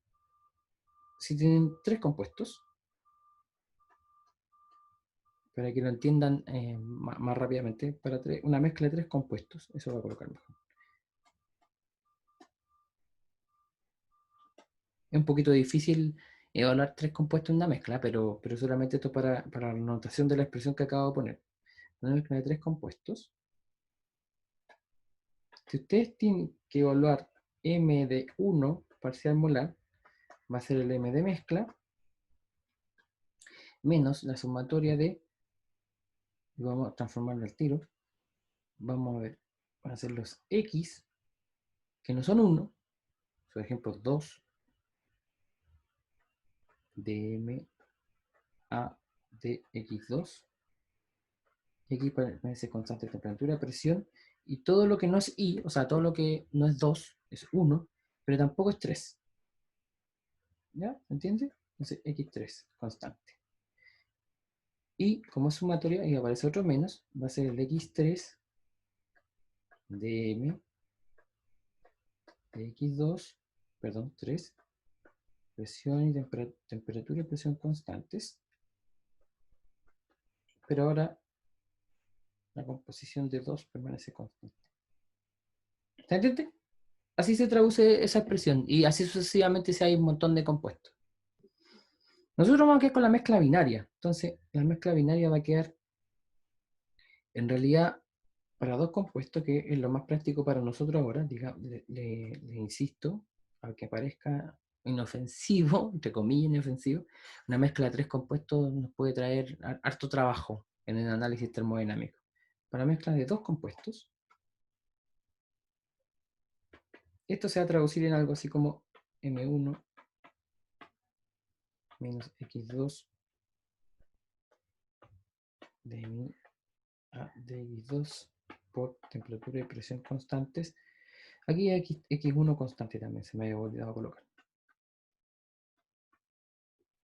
tres compuestos, para que lo entiendan más rápidamente, para una mezcla de tres compuestos. Eso va a colocar mejor. Es un poquito difícil evaluar tres compuestos en una mezcla, pero solamente esto para la notación de la expresión que acabo de poner. Una mezcla de tres compuestos. Si ustedes tienen que evaluar M de 1 parcial molar, va a ser el M de mezcla, menos la sumatoria de, y vamos a transformarlo al tiro, vamos a ver, van a ser los X, que no son 1, por ejemplo 2 de M a de X2, y aquí permanece constante temperatura, presión, y todo lo que no es I, o sea, todo lo que no es 2, es 1, pero tampoco es 3. ¿Ya? ¿Entiende? Entonces X3, constante. Y como es sumatoria y aparece otro menos, va a ser el X3 de M de X2, perdón, 3, presión y temperatura y presión constantes. Pero ahora la composición de 2 permanece constante. ¿Se entiende? Así se traduce esa expresión y así sucesivamente si hay un montón de compuestos. Nosotros vamos a quedar con la mezcla binaria. Entonces, la mezcla binaria va a quedar, en realidad, para dos compuestos, que es lo más práctico para nosotros ahora. Le insisto, aunque parezca inofensivo, entre comillas inofensivo, una mezcla de tres compuestos nos puede traer harto trabajo en el análisis termodinámico. Para mezcla de dos compuestos, esto se va a traducir en algo así como M1 menos X2 de mi a dx2 por temperatura y presión constantes. Aquí hay X1 constante también, se me había olvidado colocar.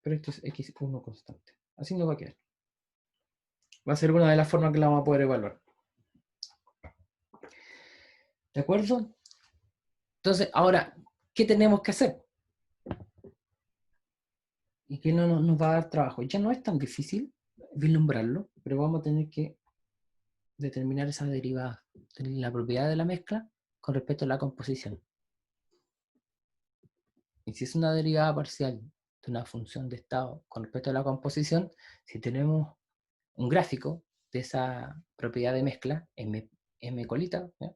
Pero esto es X1 constante. Así no va a quedar. Va a ser una de las formas que la vamos a poder evaluar. ¿De acuerdo? Entonces, ahora, ¿qué tenemos que hacer? Y que no nos va a dar trabajo. Ya no es tan difícil vislumbrarlo, pero vamos a tener que determinar esa derivada, la propiedad de la mezcla con respecto a la composición. Y si es una derivada parcial de una función de estado con respecto a la composición, si tenemos un gráfico de esa propiedad de mezcla, M colita, ¿ya?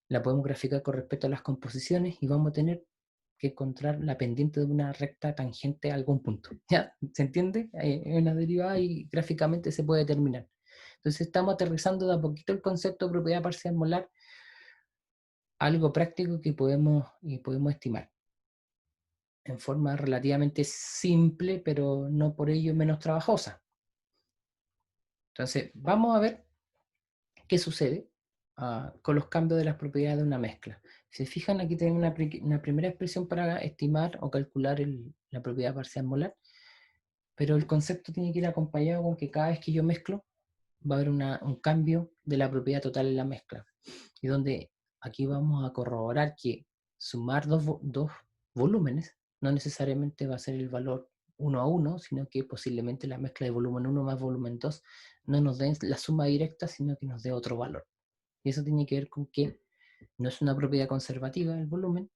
La podemos graficar con respecto a las composiciones y vamos a tener que encontrar la pendiente de una recta tangente a algún punto. ¿Ya? ¿Se entiende? Hay una derivada y gráficamente se puede determinar. Entonces estamos aterrizando de a poquito el concepto de propiedad parcial molar a algo práctico que podemos estimar en forma relativamente simple, pero no por ello menos trabajosa. Entonces, vamos a ver qué sucede con los cambios de las propiedades de una mezcla. Si se fijan, aquí tenemos una primera expresión para estimar o calcular la propiedad parcial molar, pero el concepto tiene que ir acompañado con que cada vez que yo mezclo, va a haber un cambio de la propiedad total en la mezcla. Y donde aquí vamos a corroborar que sumar dos volúmenes no necesariamente va a ser el valor 1 a 1, sino que posiblemente la mezcla de volumen 1 más volumen 2 no nos dé la suma directa, sino que nos dé otro valor. Y eso tiene que ver con que no es una propiedad conservativa el volumen,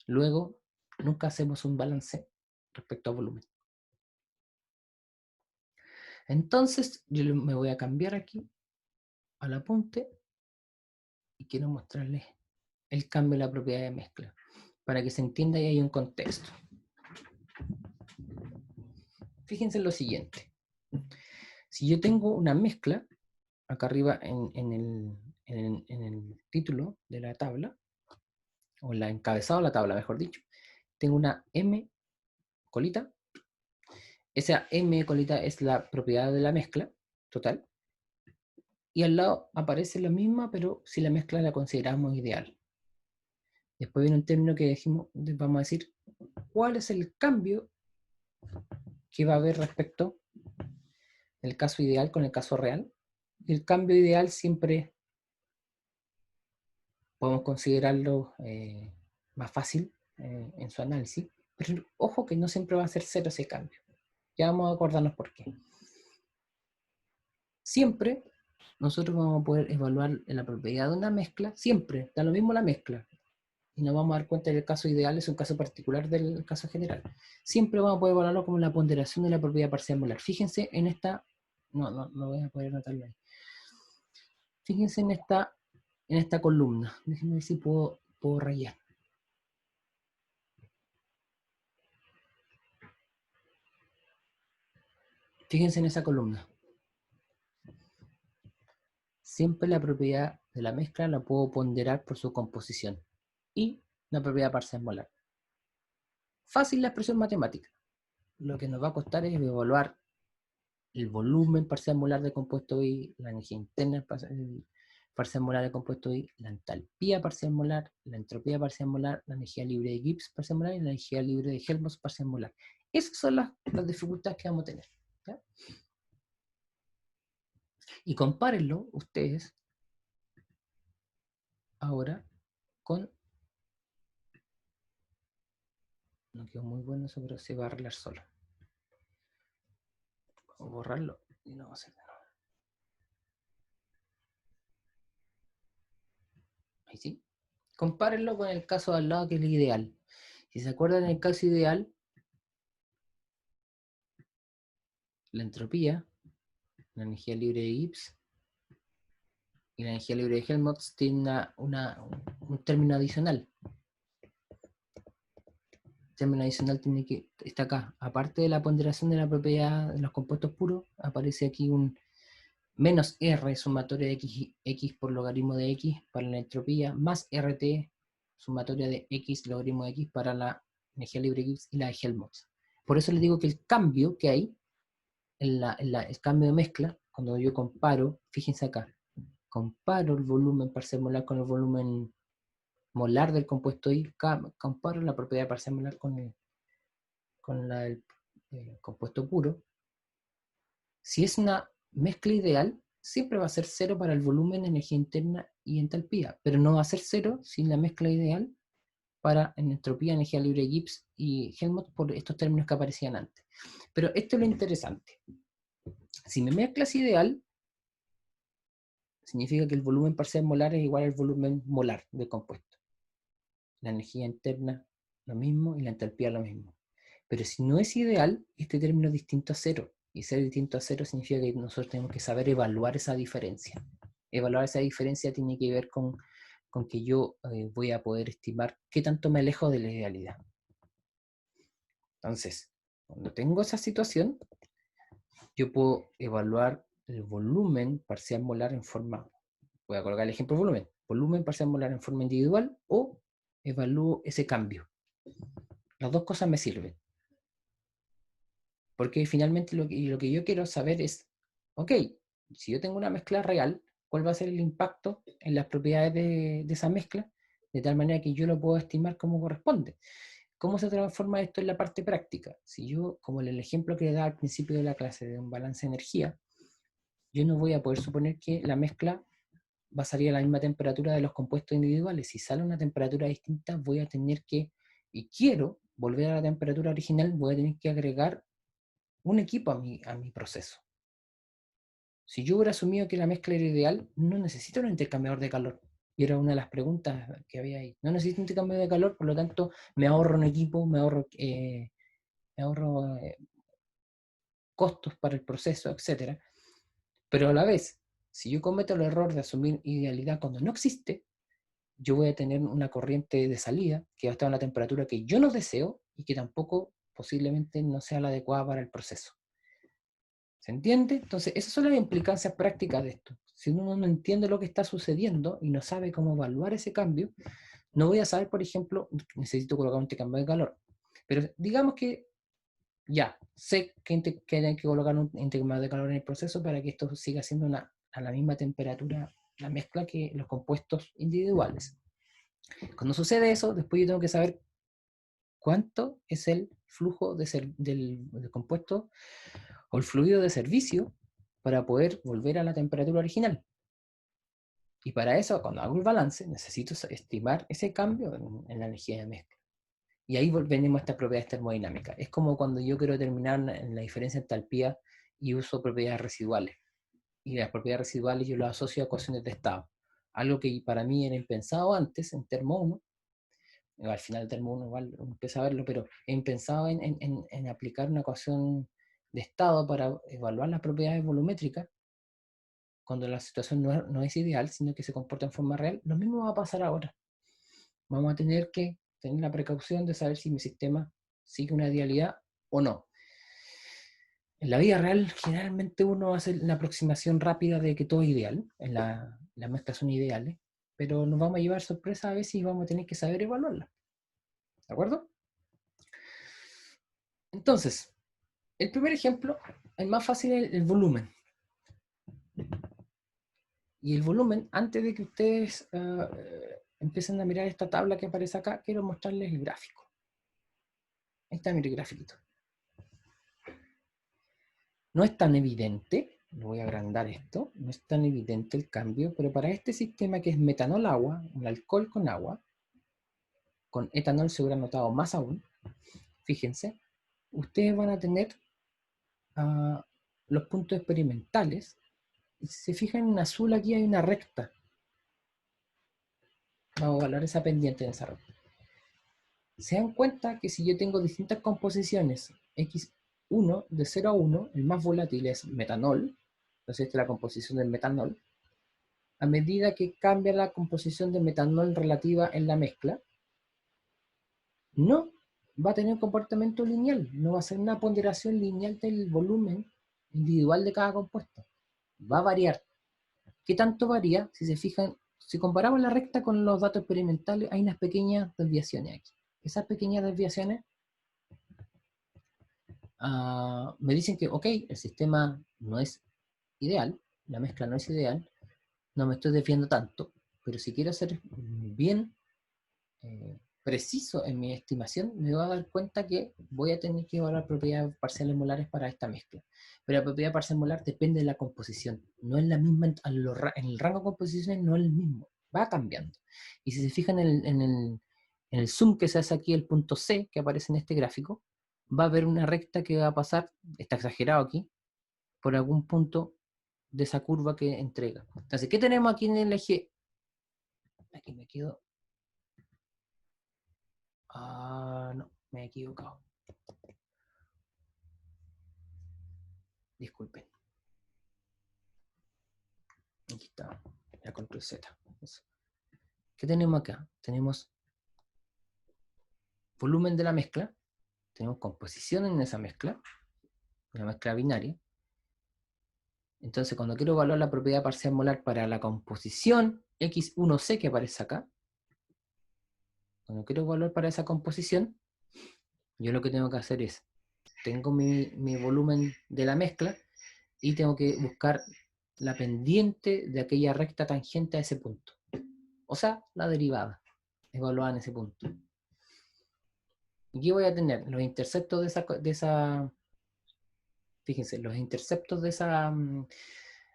luego nunca hacemos un balance respecto a volumen. Entonces, yo me voy a cambiar aquí al apunte y quiero mostrarles el cambio de la propiedad de mezcla, para que se entienda y haya un contexto. Fíjense en lo siguiente. Si yo tengo una mezcla, acá arriba en el título de la tabla, o en el encabezado de la tabla, mejor dicho, tengo una M colita. Esa M colita es la propiedad de la mezcla total. Y al lado aparece la misma, pero si la mezcla la consideramos ideal. Después viene un término que vamos a decir cuál es el cambio que va a haber respecto del caso ideal con el caso real. El cambio ideal siempre podemos considerarlo más fácil en su análisis, pero ojo que no siempre va a ser cero ese cambio. Ya vamos a acordarnos por qué. Siempre nosotros vamos a poder evaluar la propiedad de una mezcla, siempre, da lo mismo la mezcla, y nos vamos a dar cuenta que el caso ideal es un caso particular del caso general. Siempre vamos a poder evaluarlo como la ponderación de la propiedad parcial molar. Fíjense en esta, no voy a poder anotarlo ahí. Fíjense en esta columna. Déjenme ver si puedo rayar. Fíjense en esa columna. Siempre la propiedad de la mezcla la puedo ponderar por su composición. Y la propiedad parcial molar. Fácil la expresión matemática. Lo que nos va a costar es evaluar el volumen parcial molar de compuesto I, la energía interna parcial molar de compuesto I, la entalpía parcial molar, la entropía parcial molar, la energía libre de Gibbs parcial molar y la energía libre de Helmholtz parcial molar. Esas son las dificultades que vamos a tener. ¿Ya? Y compárenlo ustedes ahora con... No quedó muy bueno eso, pero se va a arreglar solo. Vamos a borrarlo y lo vamos a hacer de nuevo. Ahí sí. Compárenlo con el caso de al lado, que es el ideal. Si se acuerdan, en el caso ideal, la entropía, la energía libre de Gibbs y la energía libre de Helmholtz tienen un término adicional. El término adicional está acá. Aparte de la ponderación de la propiedad de los compuestos puros, aparece aquí un menos R sumatoria de x por logaritmo de x para la entropía, más RT sumatoria de x logaritmo de x para la energía libre de Gibbs y la de Helmholtz. Por eso les digo que el cambio que hay, el cambio de mezcla, cuando yo comparo, fíjense acá, comparo el volumen parcial molar con el volumen molar del compuesto I, comparo la propiedad parcial molar con el compuesto puro. Si es una mezcla ideal, siempre va a ser cero para el volumen, energía interna y entalpía, pero no va a ser cero sin la mezcla ideal para entropía, energía libre de Gibbs y Helmholtz por estos términos que aparecían antes. Pero esto es lo interesante. Si mi mezcla es ideal, significa que el volumen parcial molar es igual al volumen molar del compuesto. La energía interna lo mismo y la entalpía lo mismo. Pero si no es ideal, este término es distinto a cero. Y ser distinto a cero significa que nosotros tenemos que saber evaluar esa diferencia. Evaluar esa diferencia tiene que ver con que yo voy a poder estimar qué tanto me alejo de la idealidad. Entonces, cuando tengo esa situación, yo puedo evaluar el volumen parcial molar en forma, voy a colocar el ejemplo de volumen parcial molar en forma individual, o evalúo ese cambio. Las dos cosas me sirven. Porque finalmente lo que yo quiero saber es, ok, si yo tengo una mezcla real, ¿cuál va a ser el impacto en las propiedades de esa mezcla? De tal manera que yo lo puedo estimar como corresponde. ¿Cómo se transforma esto en la parte práctica? Si yo, como el ejemplo que le daba al principio de la clase de un balance de energía, yo no voy a poder suponer que la mezcla va a salir a la misma temperatura de los compuestos individuales. Si sale a una temperatura distinta, voy a tener que, y quiero volver a la temperatura original, voy a tener que agregar un equipo a mi proceso. Si yo hubiera asumido que la mezcla era ideal, no necesito un intercambiador de calor. Y era una de las preguntas que había ahí. No necesito un intercambiador de calor, por lo tanto, me ahorro un equipo, me ahorro costos para el proceso, etc. Pero a la vez, si yo cometo el error de asumir idealidad cuando no existe, yo voy a tener una corriente de salida que va a estar a una temperatura que yo no deseo y que tampoco posiblemente no sea la adecuada para el proceso. ¿Se entiende? Entonces, esas son las implicancias prácticas de esto. Si uno no entiende lo que está sucediendo y no sabe cómo evaluar ese cambio, no voy a saber, por ejemplo, necesito colocar un intercambio de calor. Pero digamos que ya, sé que hay que colocar un intercambio de calor en el proceso para que esto siga siendo a la misma temperatura, la mezcla que los compuestos individuales. Cuando sucede eso, después yo tengo que saber cuánto es el flujo del compuesto o el fluido de servicio para poder volver a la temperatura original. Y para eso, cuando hago el balance, necesito estimar ese cambio en la energía de mezcla. Y ahí venimos a estas propiedades termodinámicas. Es como cuando yo quiero determinar la diferencia en entalpía y uso propiedades residuales. Y las propiedades residuales yo las asocio a ecuaciones de estado. Algo que para mí era impensado antes en termo 1. Al final del termo 1 igual empecé a verlo, pero he impensado en aplicar una ecuación de estado para evaluar las propiedades volumétricas cuando la situación no es ideal, sino que se comporta en forma real. Lo mismo va a pasar ahora. Vamos a tener que tener la precaución de saber si mi sistema sigue una idealidad o no. En la vida real, generalmente uno hace la aproximación rápida de que todo es ideal, las mezclas son ideales, pero nos vamos a llevar sorpresa a veces y vamos a tener que saber evaluarla. ¿De acuerdo? Entonces, el primer ejemplo, el más fácil es el volumen. Y el volumen, antes de que ustedes empiecen a mirar esta tabla que aparece acá, quiero mostrarles el gráfico. Ahí está mi grafiquito. No es tan evidente, lo voy a agrandar esto, no es tan evidente el cambio, pero para este sistema que es metanol-agua, un alcohol con agua, con etanol se hubiera notado más aún, fíjense, ustedes van a tener los puntos experimentales. Si se fijan en azul aquí hay una recta. Vamos a evaluar esa pendiente en esa recta. Se dan cuenta que si yo tengo distintas composiciones, X1 de 0 a 1, el más volátil es metanol, entonces esta es la composición del metanol. A medida que cambia la composición de metanol relativa en la mezcla, no va a tener un comportamiento lineal, no va a ser una ponderación lineal del volumen individual de cada compuesto. Va a variar. ¿Qué tanto varía? Si se fijan, si comparamos la recta con los datos experimentales, hay unas pequeñas desviaciones aquí. Esas pequeñas desviaciones me dicen que, ok, el sistema no es ideal, la mezcla no es ideal, no me estoy desviando tanto, pero si quiero ser bien preciso en mi estimación, me voy a dar cuenta que voy a tener que evaluar propiedades parciales molares para esta mezcla. Pero la propiedad parcial molar depende de la composición, no es la misma, en el rango de composiciones no es el mismo, va cambiando. Y si se fijan en el zoom que se hace aquí, el punto C que aparece en este gráfico, va a haber una recta que va a pasar, está exagerado aquí, por algún punto de esa curva que entrega. Entonces, ¿qué tenemos aquí en el eje? Aquí me quedo. No, me he equivocado. Disculpen. Aquí está la control Z. Eso. ¿Qué tenemos acá? Tenemos volumen de la mezcla, tenemos composición en esa mezcla, una mezcla binaria. Entonces, cuando quiero evaluar la propiedad parcial molar para la composición X1C que aparece acá, cuando quiero evaluar para esa composición, yo lo que tengo que hacer es, tengo mi volumen de la mezcla y tengo que buscar la pendiente de aquella recta tangente a ese punto. O sea, la derivada, evaluada en ese punto. Y aquí voy a tener los interceptos de esa fíjense, los interceptos de esa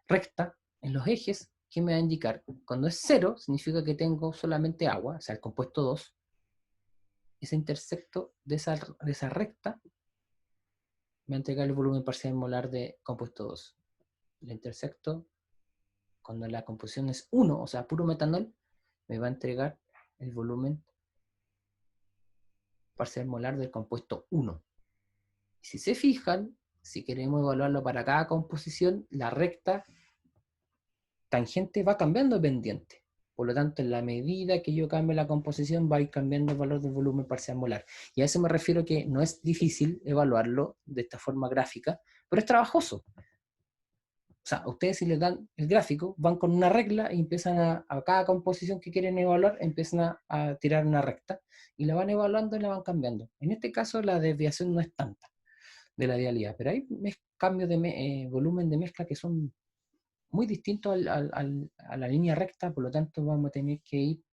recta en los ejes, ¿qué me va a indicar? Cuando es 0, significa que tengo solamente agua, o sea, el compuesto 2. Ese intercepto de esa recta me va a entregar el volumen parcial molar de compuesto 2. El intercepto, cuando la composición es 1, o sea, puro metanol, me va a entregar el volumen parcial molar del compuesto 1. Y si se fijan, si queremos evaluarlo para cada composición, la recta tangente va cambiando de pendiente. Por lo tanto, en la medida que yo cambie la composición, va a ir cambiando el valor del volumen parcial molar. Y a eso me refiero que no es difícil evaluarlo de esta forma gráfica, pero es trabajoso. O sea, ustedes si les dan el gráfico, van con una regla y empiezan a cada composición que quieren evaluar, empiezan a tirar una recta y la van evaluando y la van cambiando. En este caso, la desviación no es tanta de la idealidad, pero hay cambios de volumen de mezcla que son muy distintos a la línea recta, por lo tanto vamos a tener que ir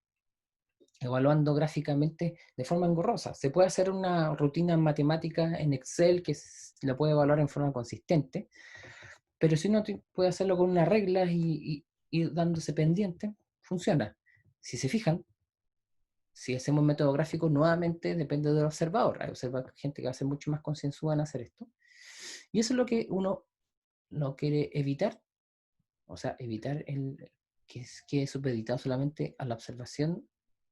evaluando gráficamente de forma engorrosa. Se puede hacer una rutina matemática en Excel que la puede evaluar en forma consistente, pero si uno puede hacerlo con unas reglas y dándose pendiente, funciona. Si se fijan, si hacemos método gráfico, nuevamente depende del observador. Hay gente que va a ser mucho más concienzuda en hacer esto. Y eso es lo que uno no quiere evitar. O sea, evitar que quede supeditado solamente a la observación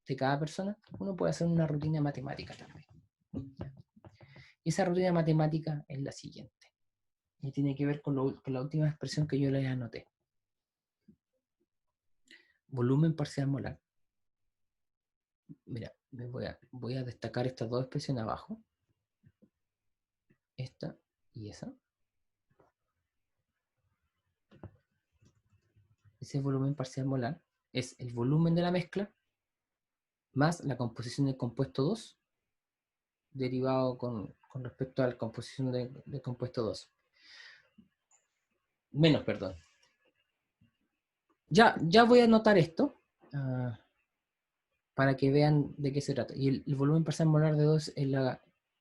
de cada persona. Uno puede hacer una rutina matemática también. Y esa rutina matemática es la siguiente. Y tiene que ver con la última expresión que yo les anoté. Volumen parcial molar. Mira, voy a destacar estas dos expresiones abajo. Esta y esa. Ese volumen parcial molar es el volumen de la mezcla más la composición del compuesto 2 derivado con respecto a la composición del compuesto 2. Menos, perdón. Ya voy a anotar esto para que vean de qué se trata. Y el volumen parcial molar de 2 es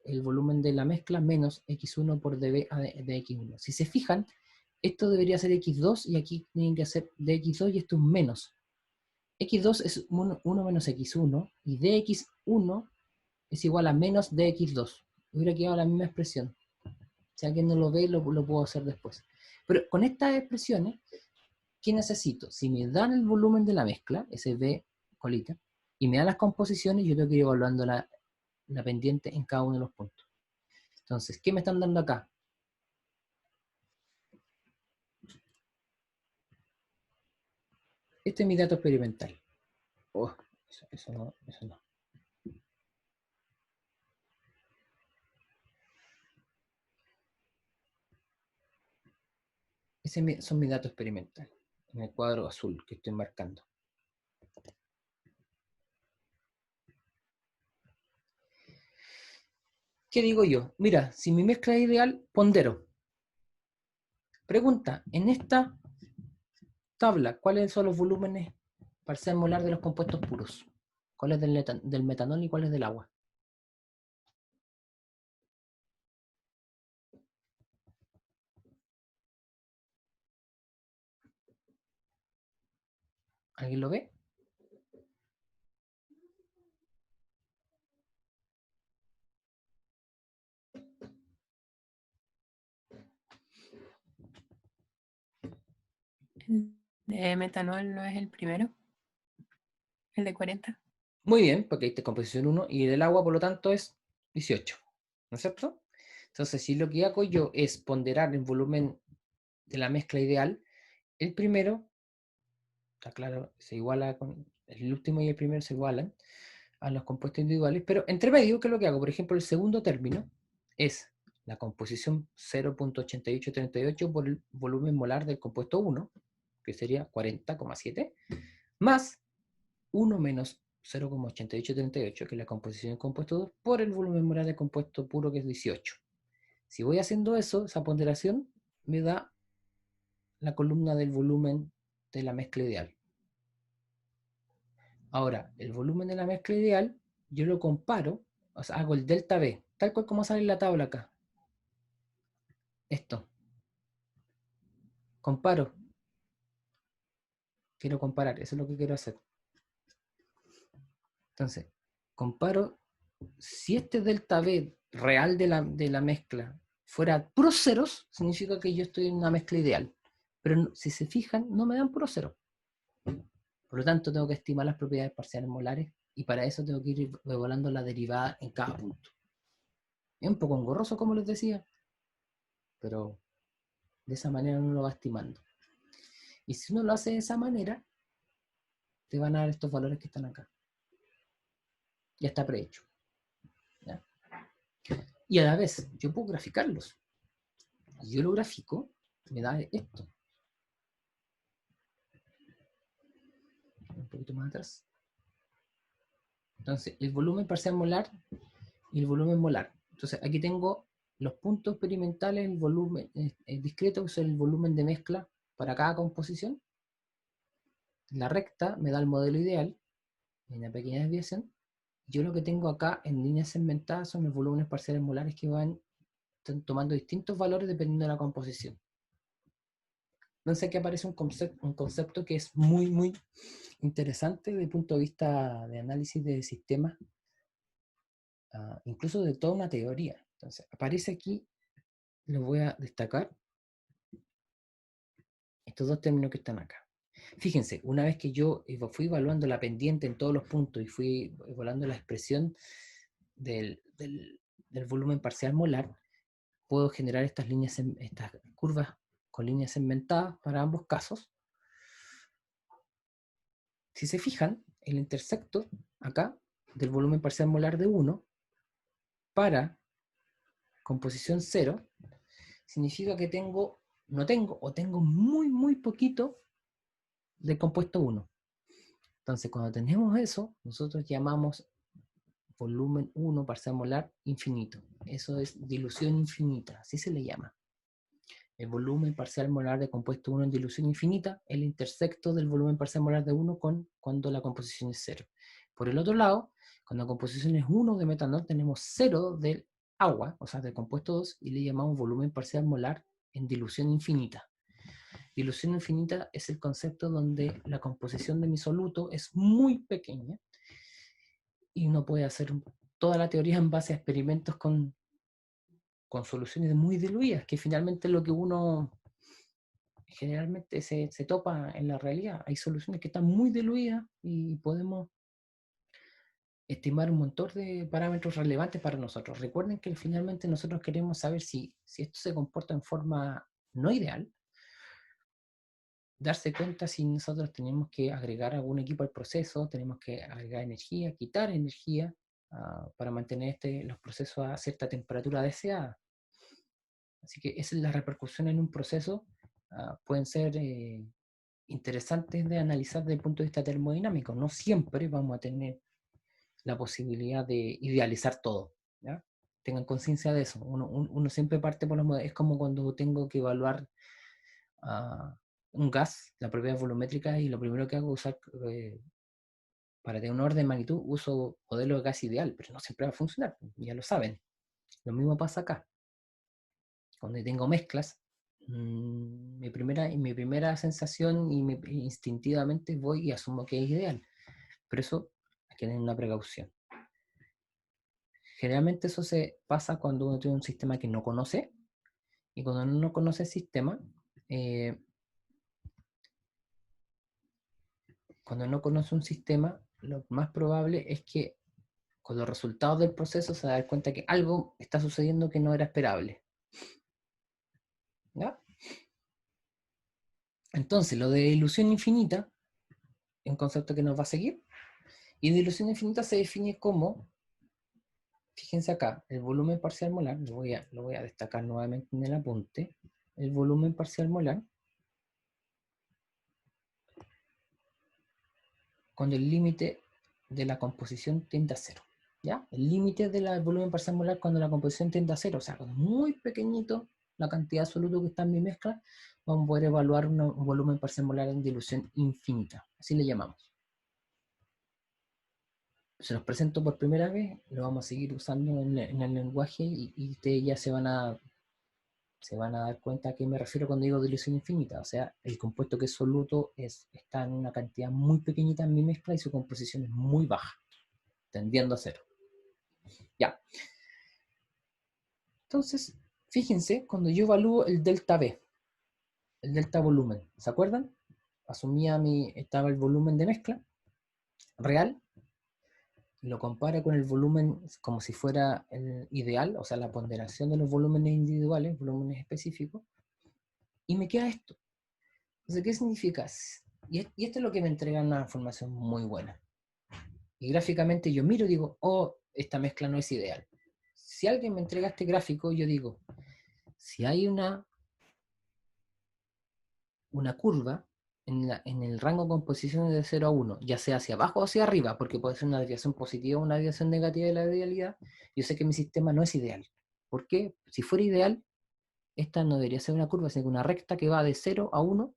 el volumen de la mezcla menos X1 por dB de X1. Si se fijan, esto debería ser X2 y aquí tienen que ser dx2 y esto es menos. X2 es 1 menos X1 y dx1 es igual a menos dx2. Hubiera quedado la misma expresión. Si alguien no lo ve, lo puedo hacer después. Pero con estas expresiones, ¿qué necesito? Si me dan el volumen de la mezcla, ese V colita, y me da las composiciones, yo tengo que ir evaluando la pendiente en cada uno de los puntos. Entonces, ¿qué me están dando acá? Este es mi dato experimental. Oh, eso no, eso no. Son mis datos experimentales, en el cuadro azul que estoy marcando. ¿Qué digo yo? Mira, si mi mezcla es ideal, pondero. Pregunta, en esta tabla, ¿cuáles son los volúmenes parcial molar de los compuestos puros? ¿Cuál es del metanol y cuál es del agua? ¿Alguien lo ve? ¿El de metanol no es el primero? ¿El de 40? Muy bien, porque ahí está composición 1 y del agua, por lo tanto, es 18. ¿No es cierto? Entonces, si lo que hago yo es ponderar el volumen de la mezcla ideal, el primero, está claro, se iguala con el último y el primero se igualan a los compuestos individuales, pero entre medio, ¿qué es lo que hago? Por ejemplo, el segundo término es la composición 0.8838 por el volumen molar del compuesto 1, que sería 40,7, más 1 menos 0,8838, que es la composición del compuesto 2, por el volumen molar del compuesto puro, que es 18. Si voy haciendo eso, esa ponderación me da la columna del volumen de la mezcla ideal. Ahora, el volumen de la mezcla ideal, yo lo comparo, o sea, hago el delta B, tal cual como sale en la tabla acá. Esto. Comparo. Quiero comparar, eso es lo que quiero hacer. Entonces, comparo, si este delta B real de la mezcla fuera puros ceros, significa que yo estoy en una mezcla ideal. Pero si se fijan, no me dan puros ceros. Por lo tanto, tengo que estimar las propiedades parciales molares y para eso tengo que ir evaluando la derivada en cada punto. Es un poco engorroso, como les decía, pero de esa manera uno lo va estimando. Y si uno lo hace de esa manera, te van a dar estos valores que están acá. Ya está prehecho. ¿Ya? Y a la vez, yo puedo graficarlos. Y yo lo grafico, me da esto. Un poquito más atrás. Entonces, el volumen parcial molar y el volumen molar. Entonces, aquí tengo los puntos experimentales, el volumen discreto, que es el volumen de mezcla para cada composición. La recta me da el modelo ideal, en una pequeña desviación. Yo lo que tengo acá en líneas segmentadas son los volúmenes parciales molares que van tomando distintos valores dependiendo de la composición. Entonces aquí aparece un concepto que es muy, muy interesante desde el punto de vista de análisis de sistemas, incluso de toda una teoría. Entonces aparece aquí, lo voy a destacar, estos dos términos que están acá. Fíjense, una vez que yo fui evaluando la pendiente en todos los puntos y fui evaluando la expresión del volumen parcial molar, puedo generar estas curvas con líneas segmentadas para ambos casos. Si se fijan, el intersecto acá del volumen parcial molar de 1 para composición 0 significa que no tengo o tengo muy, muy poquito del compuesto 1. Entonces, cuando tenemos eso, nosotros llamamos volumen 1 parcial molar infinito. Eso es dilución infinita, así se le llama. El volumen parcial molar de compuesto 1 en dilución infinita, el intersecto del volumen parcial molar de 1 con cuando la composición es 0. Por el otro lado, cuando la composición es 1 de metanol, tenemos 0 del agua, o sea, del compuesto 2, y le llamamos volumen parcial molar en dilución infinita. Dilución infinita es el concepto donde la composición de mi soluto es muy pequeña y uno puede hacer toda la teoría en base a experimentos con soluciones muy diluidas, que finalmente es lo que uno generalmente se topa en la realidad. Hay soluciones que están muy diluidas y podemos estimar un montón de parámetros relevantes para nosotros. Recuerden que finalmente nosotros queremos saber si esto se comporta en forma no ideal, darse cuenta si nosotros tenemos que agregar algún equipo al proceso, tenemos que agregar energía, quitar energía para mantener los procesos a cierta temperatura deseada. Así que esa es la repercusión en un proceso. Pueden ser interesantes de analizar desde el punto de vista termodinámico. No siempre vamos a tener la posibilidad de idealizar todo, ¿ya? Tengan conciencia de eso. Uno siempre parte por los modelos. Es como cuando tengo que evaluar un gas, la propiedad volumétrica, y lo primero que hago es usar, para tener un orden de magnitud, uso modelo de gas ideal, pero no siempre va a funcionar, ya lo saben. Lo mismo pasa acá. Cuando tengo mezclas, mi primera sensación instintivamente voy y asumo que es ideal, pero eso hay que tener una precaución. Generalmente eso se pasa cuando uno tiene un sistema que no conoce, y cuando uno no conoce el sistema, cuando no conoce un sistema, lo más probable es que con los resultados del proceso se va a dar cuenta que algo está sucediendo que no era esperable. ¿Ya? Entonces, lo de ilusión infinita es un concepto que nos va a seguir, y de ilusión infinita se define como, fíjense acá, el volumen parcial molar, lo voy a destacar nuevamente en el apunte, el volumen parcial molar, cuando el límite de la composición tiende a cero. ¿Ya? El límite del volumen parcial molar cuando la composición tiende a cero, o sea, cuando es muy pequeñito la cantidad absoluta que está en mi mezcla, vamos a poder evaluar un volumen parcial molar en dilución infinita, así le llamamos. Se los presento por primera vez, lo vamos a seguir usando en el lenguaje, y ustedes ya se van a dar cuenta a qué me refiero cuando digo dilución infinita. O sea, el compuesto que es soluto está en una cantidad muy pequeñita en mi mezcla y su composición es muy baja, tendiendo a cero. Ya. Entonces, fíjense, cuando yo evalúo el delta B, el delta volumen, ¿se acuerdan? Estaba el volumen de mezcla real, lo compara con el volumen como si fuera el ideal, o sea, la ponderación de los volúmenes individuales, volúmenes específicos, y me queda esto. Entonces, ¿qué significa? Y esto es lo que me entrega una información muy buena. Y gráficamente yo miro y digo, oh, esta mezcla no es ideal. Si alguien me entrega este gráfico, yo digo, si hay una curva en el rango de composiciones de 0 a 1, ya sea hacia abajo o hacia arriba, porque puede ser una desviación positiva o una desviación negativa de la idealidad, yo sé que mi sistema no es ideal. ¿Por qué? Si fuera ideal, esta no debería ser una curva, sino una recta que va de 0 a 1,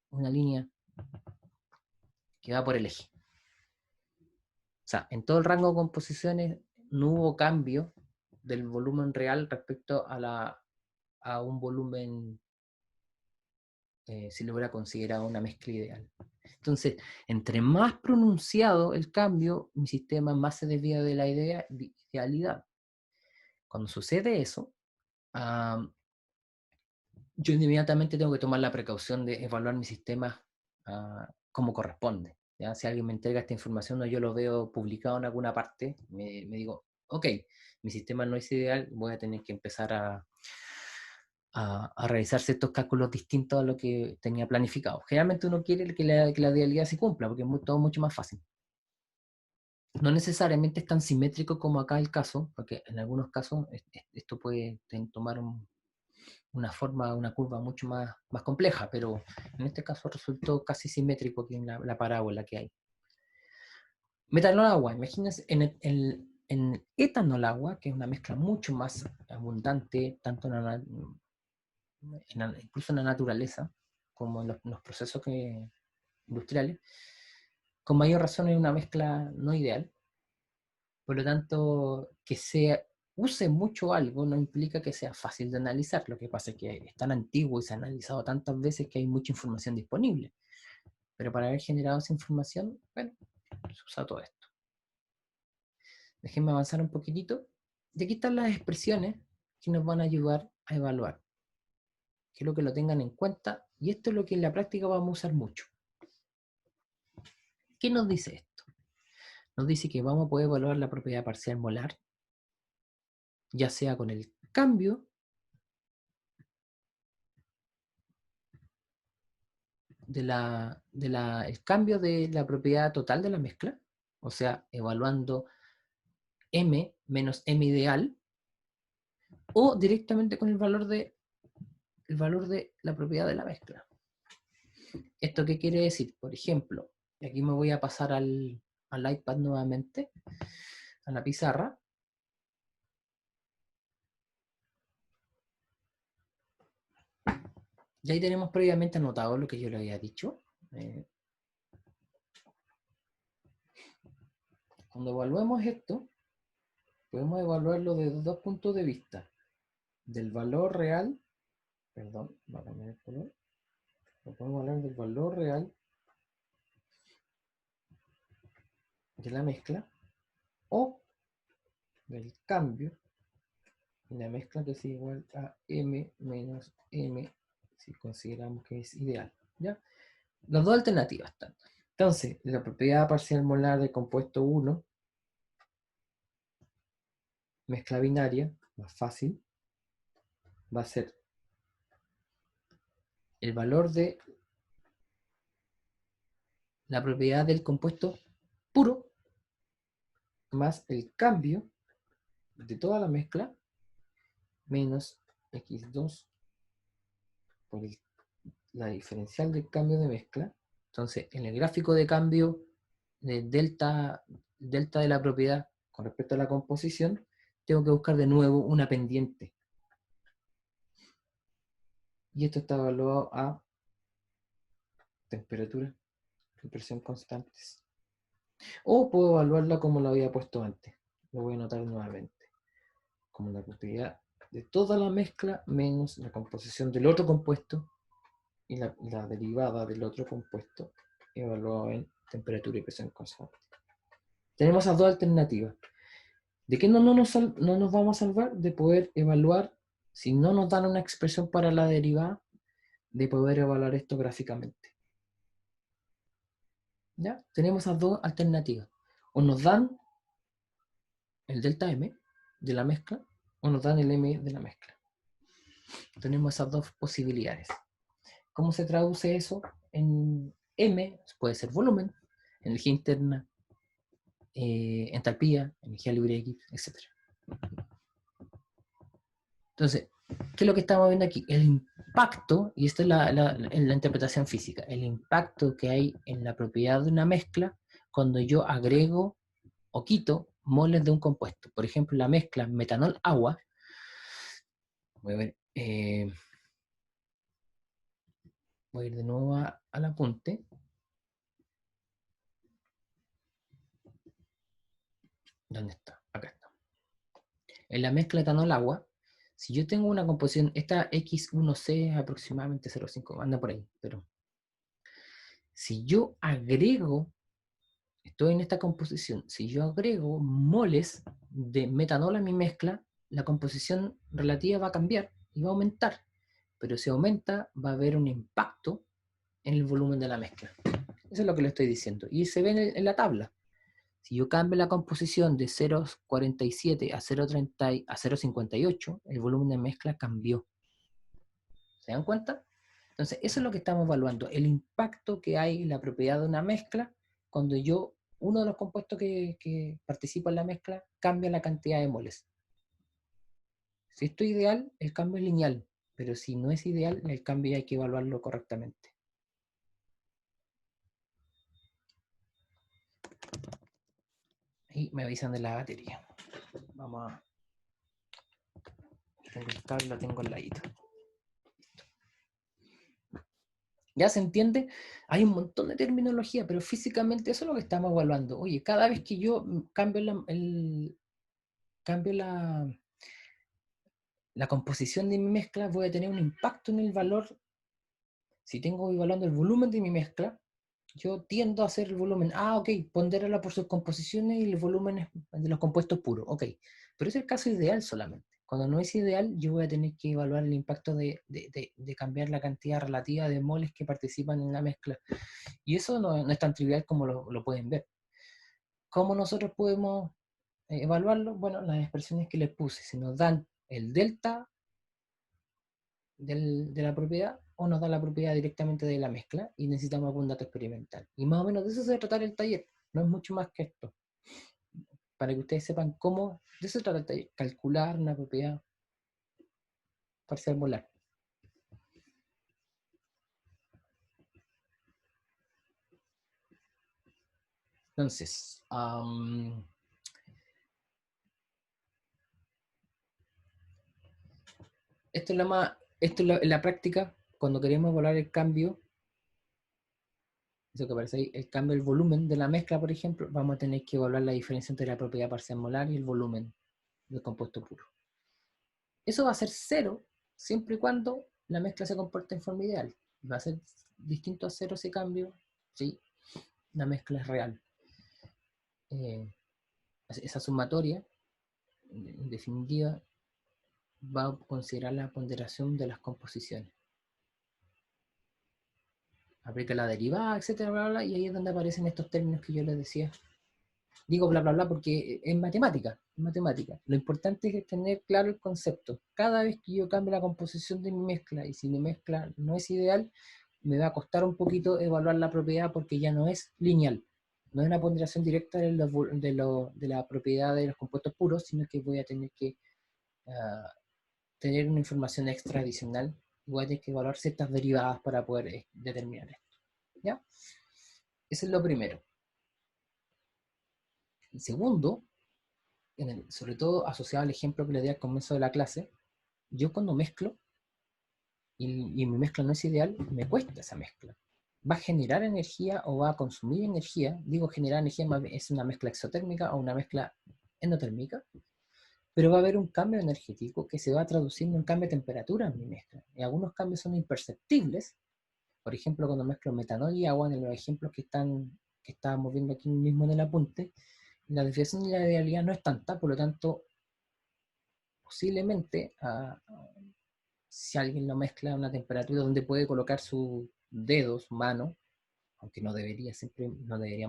una línea que va por el eje. O sea, en todo el rango de composiciones no hubo cambio del volumen real respecto a un volumen, si lo hubiera considerado una mezcla ideal. Entonces, entre más pronunciado el cambio, mi sistema más se desvía de la idealidad. Cuando sucede eso, yo inmediatamente tengo que tomar la precaución de evaluar mi sistema como corresponde. ¿Ya? Si alguien me entrega esta información o yo lo veo publicado en alguna parte, me digo, ok, mi sistema no es ideal, voy a tener que empezar a realizar ciertos cálculos distintos a lo que tenía planificado. Generalmente uno quiere que la idealidad se cumpla, porque es todo mucho más fácil. No necesariamente es tan simétrico como acá el caso, porque en algunos casos esto puede tomar una forma, una curva mucho más compleja, pero en este caso resultó casi simétrico aquí en la parábola que hay. Metanol agua, imagínense en etanol agua, que es una mezcla mucho más abundante, tanto incluso en la naturaleza, como en los procesos industriales, con mayor razón es una mezcla no ideal. Por lo tanto, que se use mucho algo no implica que sea fácil de analizar. Lo que pasa es que es tan antiguo y se ha analizado tantas veces que hay mucha información disponible. Pero para haber generado esa información, bueno, se usa todo esto. Déjenme avanzar un poquitito. Y aquí están las expresiones que nos van a ayudar a evaluar. Quiero que lo tengan en cuenta, y esto es lo que en la práctica vamos a usar mucho. ¿Qué nos dice esto? nos dice que vamos a poder evaluar la propiedad parcial molar, ya sea con el cambio el cambio de la propiedad total de la mezcla, o sea, evaluando M menos M ideal, o directamente con el valor de la propiedad de la mezcla. ¿Esto qué quiere decir? Por ejemplo, y aquí me voy a pasar al iPad nuevamente, a la pizarra. Y ahí tenemos previamente anotado lo que yo le había dicho. Cuando evaluemos esto, podemos evaluarlo desde dos puntos de vista. Del valor real, perdón, va a cambiar el color. Podemos hablar del valor real de la mezcla o del cambio en la mezcla, que es igual a M menos M, si consideramos que es ideal, ¿ya? Las dos alternativas están. Entonces, la propiedad parcial molar del compuesto 1, mezcla binaria, más fácil, va a ser el valor de la propiedad del compuesto puro más el cambio de toda la mezcla menos x2 por la diferencial del cambio de mezcla. Entonces, en el gráfico de cambio de delta de la propiedad con respecto a la composición, tengo que buscar de nuevo una pendiente. Y esto está evaluado a temperatura y presión constantes. O puedo evaluarla como lo había puesto antes. Lo voy a anotar nuevamente. Como la propiedad de toda la mezcla menos la composición del otro compuesto y la derivada del otro compuesto evaluado en temperatura y presión constante. Tenemos esas dos alternativas. ¿De qué no nos vamos a salvar? De poder evaluar, si no nos dan una expresión para la derivada, de poder evaluar esto gráficamente. ¿Ya? Tenemos esas dos alternativas. O nos dan el delta M de la mezcla, o nos dan el M de la mezcla. Tenemos esas dos posibilidades. ¿Cómo se traduce eso? En M puede ser volumen, energía interna, entalpía, energía libre X, etc. Entonces, ¿qué es lo que estamos viendo aquí? El impacto, y esto es la interpretación física, el impacto que hay en la propiedad de una mezcla cuando yo agrego o quito moles de un compuesto. Por ejemplo, la mezcla metanol-agua, voy a ver, voy a ir de nuevo al apunte. ¿Dónde está? Acá está. En la mezcla etanol-agua, si yo tengo una composición, esta X1C es aproximadamente 0,5, anda por ahí, pero si yo agrego, estoy en esta composición, si yo agrego moles de metanol a mi mezcla, la composición relativa va a cambiar y va a aumentar, pero si aumenta va a haber un impacto en el volumen de la mezcla. Eso es lo que le estoy diciendo, y se ve en la tabla. Si yo cambio la composición de 0,47 a 0,30 a 0,58, el volumen de mezcla cambió. ¿Se dan cuenta? Entonces, eso es lo que estamos evaluando, el impacto que hay en la propiedad de una mezcla cuando uno de los compuestos que participa en la mezcla, cambia la cantidad de moles. Si esto es ideal, el cambio es lineal, pero si no es ideal, el cambio hay que evaluarlo correctamente. Y me avisan de la batería. Vamos a... Tengo el cable, lo tengo al ladito. ¿Ya se entiende? Hay un montón de terminología, pero físicamente eso es lo que estamos evaluando. Oye, cada vez que yo cambio la composición de mi mezcla, voy a tener un impacto en el valor. Si tengo evaluando el volumen de mi mezcla, yo tiendo a hacer el volumen. Ok, ponderarla por sus composiciones y los volúmenes de los compuestos puros. Ok, pero es el caso ideal solamente. Cuando no es ideal, yo voy a tener que evaluar el impacto de cambiar la cantidad relativa de moles que participan en la mezcla. Y eso no es tan trivial como lo pueden ver. ¿Cómo nosotros podemos evaluarlo? Bueno, las expresiones que les puse, si nos dan el delta de la propiedad o nos da la propiedad directamente de la mezcla y necesitamos algún dato experimental. Y más o menos de eso se va a tratar el taller, no es mucho más que esto. Para que ustedes sepan cómo, de eso se trata el taller, calcular una propiedad parcial molar. Entonces, esto es la práctica, cuando queremos evaluar el cambio, eso que aparece ahí, el cambio del volumen de la mezcla, por ejemplo, vamos a tener que evaluar la diferencia entre la propiedad parcial molar y el volumen del compuesto puro. Eso va a ser cero siempre y cuando la mezcla se comporte en forma ideal. Va a ser distinto a cero ese cambio si la mezcla es real. Esa sumatoria, en definitiva, va a considerar la ponderación de las composiciones. Aplica la derivada, etcétera, bla, bla, y ahí es donde aparecen estos términos que yo les decía. Digo bla, bla, bla, porque es matemática, es matemática. Lo importante es tener claro el concepto. Cada vez que yo cambie la composición de mi mezcla, y si mi mezcla no es ideal, me va a costar un poquito evaluar la propiedad porque ya no es lineal. No es una ponderación directa de la propiedad de los compuestos puros, sino que voy a tener que tener una información extra adicional y voy a tener que evaluar ciertas derivadas para poder determinar esto. ¿Ya? Eso es lo primero. Y segundo, sobre todo asociado al ejemplo que le di al comienzo de la clase, yo cuando mezclo y mi mezcla no es ideal, me cuesta esa mezcla. ¿Va a generar energía o va a consumir energía? Digo, generar energía es una mezcla exotérmica o una mezcla endotérmica, pero va a haber un cambio energético que se va traduciendo en cambio de temperatura en mi mezcla. Y algunos cambios son imperceptibles. Por ejemplo, cuando mezclo metanol y agua, en los ejemplos que estábamos viendo aquí mismo en el apunte, la desviación de la idealidad no es tanta, por lo tanto, posiblemente, si alguien lo mezcla a una temperatura donde puede colocar sus dedos, su mano, aunque no debería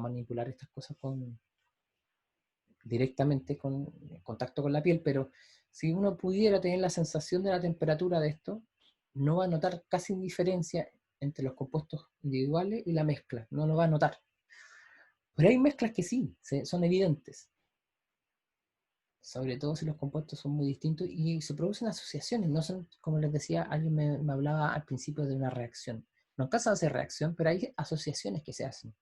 manipular estas cosas directamente con contacto con la piel, pero si uno pudiera tener la sensación de la temperatura de esto, no va a notar casi diferencia entre los compuestos individuales y la mezcla, no lo va a notar. Pero hay mezclas que sí, son evidentes, sobre todo si los compuestos son muy distintos y se producen asociaciones, no son, como les decía, alguien me hablaba al principio de una reacción. No alcanza a hacer reacción, pero hay asociaciones que se hacen.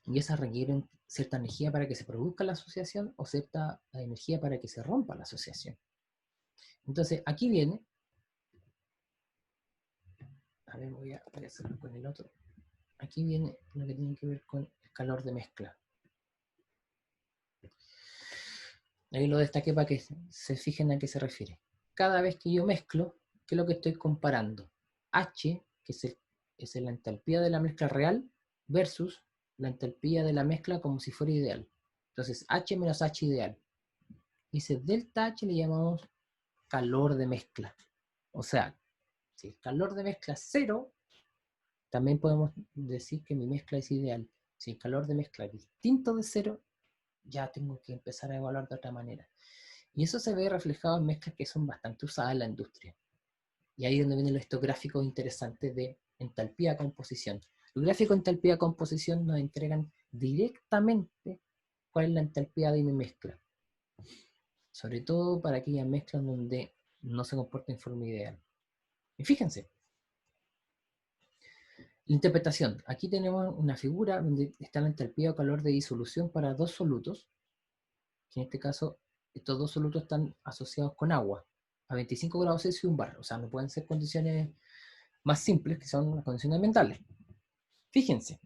Y esas requieren cierta energía para que se produzca la asociación o cierta energía para que se rompa la asociación. Entonces, aquí viene, a ver, voy a hacerlo con el otro. Aquí viene lo que tiene que ver con el calor de mezcla. Ahí lo destaqué para que se fijen a qué se refiere. Cada vez que yo mezclo, ¿qué es lo que estoy comparando? H, que es la entalpía de la mezcla real, versus la entalpía de la mezcla como si fuera ideal. Entonces, H menos H ideal. Y ese delta H le llamamos calor de mezcla. O sea, si el calor de mezcla es cero, también podemos decir que mi mezcla es ideal. Si el calor de mezcla es distinto de cero, ya tengo que empezar a evaluar de otra manera. Y eso se ve reflejado en mezclas que son bastante usadas en la industria. Y ahí es donde vienen estos gráficos interesantes de entalpía-composición. Los gráficos de entalpía-composición nos entregan directamente cuál es la entalpía de mi mezcla. Sobre todo para aquellas mezclas donde no se comporta en forma ideal. Y fíjense, la interpretación. Aquí tenemos una figura donde está la entalpía o calor de disolución para dos solutos, que en este caso estos dos solutos están asociados con agua, a 25 grados Celsius y un bar. O sea, no pueden ser condiciones más simples, que son las condiciones ambientales. Fíjense,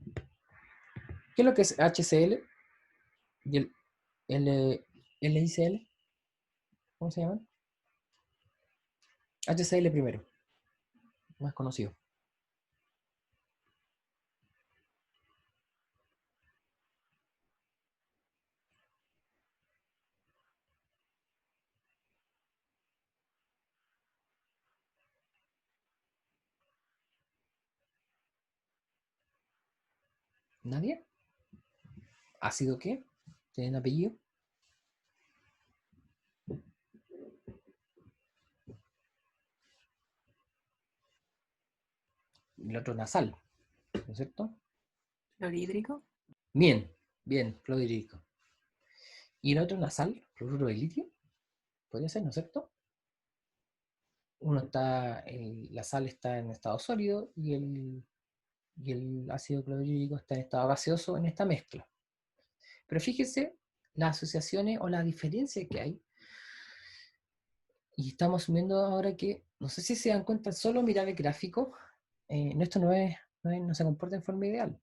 ¿qué es lo que es HCl y el LICL? ¿Cómo se llaman? HCl primero, más conocido. ¿Nadie? ¿Ácido qué? ¿Tienen apellido? Y el otro nasal, ¿no es cierto? Clorhídrico. Bien, bien, clorhídrico. Y el otro nasal, cloruro de litio, podría ser, ¿no es cierto? La sal está en estado sólido y el ácido clorhídrico está en estado gaseoso en esta mezcla. Pero fíjense las asociaciones o la diferencia que hay. Y estamos viendo ahora que, no sé si se dan cuenta, solo mirar el gráfico, esto no se comporta en forma ideal.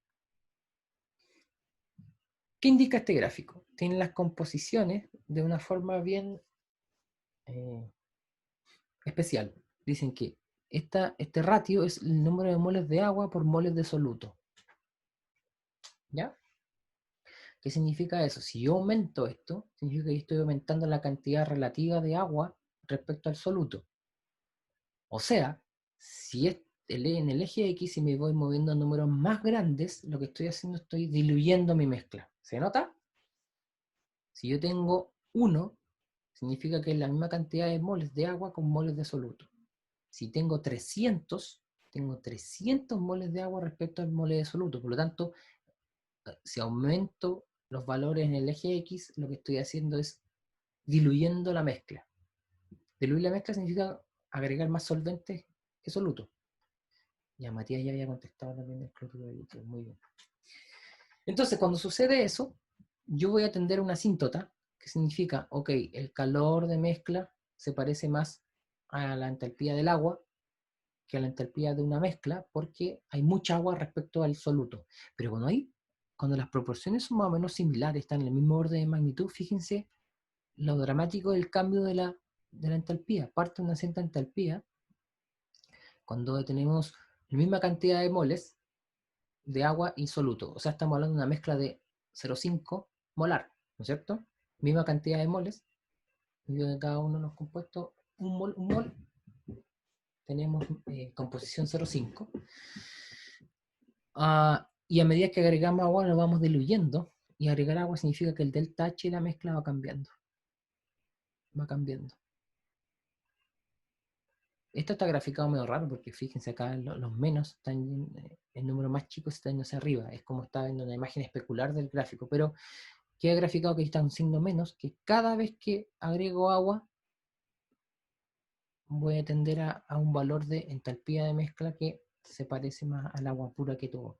¿Qué indica este gráfico? Tiene las composiciones de una forma bien especial. Dicen que este ratio es el número de moles de agua por moles de soluto. ¿Ya? ¿Qué significa eso? Si yo aumento esto, significa que yo estoy aumentando la cantidad relativa de agua respecto al soluto. O sea, si en el eje X, si me voy moviendo a números más grandes, lo que estoy haciendo, estoy diluyendo mi mezcla. ¿Se nota? Si yo tengo 1, significa que es la misma cantidad de moles de agua con moles de soluto. Si tengo 300 moles de agua respecto al mole de soluto. Por lo tanto, si aumento los valores en el eje X, lo que estoy haciendo es diluyendo la mezcla. Diluir la mezcla significa agregar más solventes que soluto. Ya Matías ya había contestado también el cloruro de litio. Muy bien. Entonces, cuando sucede eso, yo voy a tender una asíntota, que significa, ok, el calor de mezcla se parece más a la entalpía del agua que a la entalpía de una mezcla, porque hay mucha agua respecto al soluto. Pero cuando las proporciones son más o menos similares, están en el mismo orden de magnitud, fíjense lo dramático del cambio de la entalpía. Parte de una cierta entalpía, cuando tenemos la misma cantidad de moles de agua y soluto. O sea, estamos hablando de una mezcla de 0,5 molar, ¿no es cierto? Misma cantidad de moles, de cada uno de los compuestos, un mol, tenemos composición 0,5. Y a medida que agregamos agua, lo vamos diluyendo, y agregar agua significa que el delta H de la mezcla va cambiando. Va cambiando. Esto está graficado medio raro porque fíjense acá los menos están, el número más chico está yendo hacia arriba. Es como está viendo una imagen especular del gráfico, pero queda graficado que está un signo menos, que cada vez que agrego agua voy a tender a un valor de entalpía de mezcla que se parece más al agua pura que tuvo.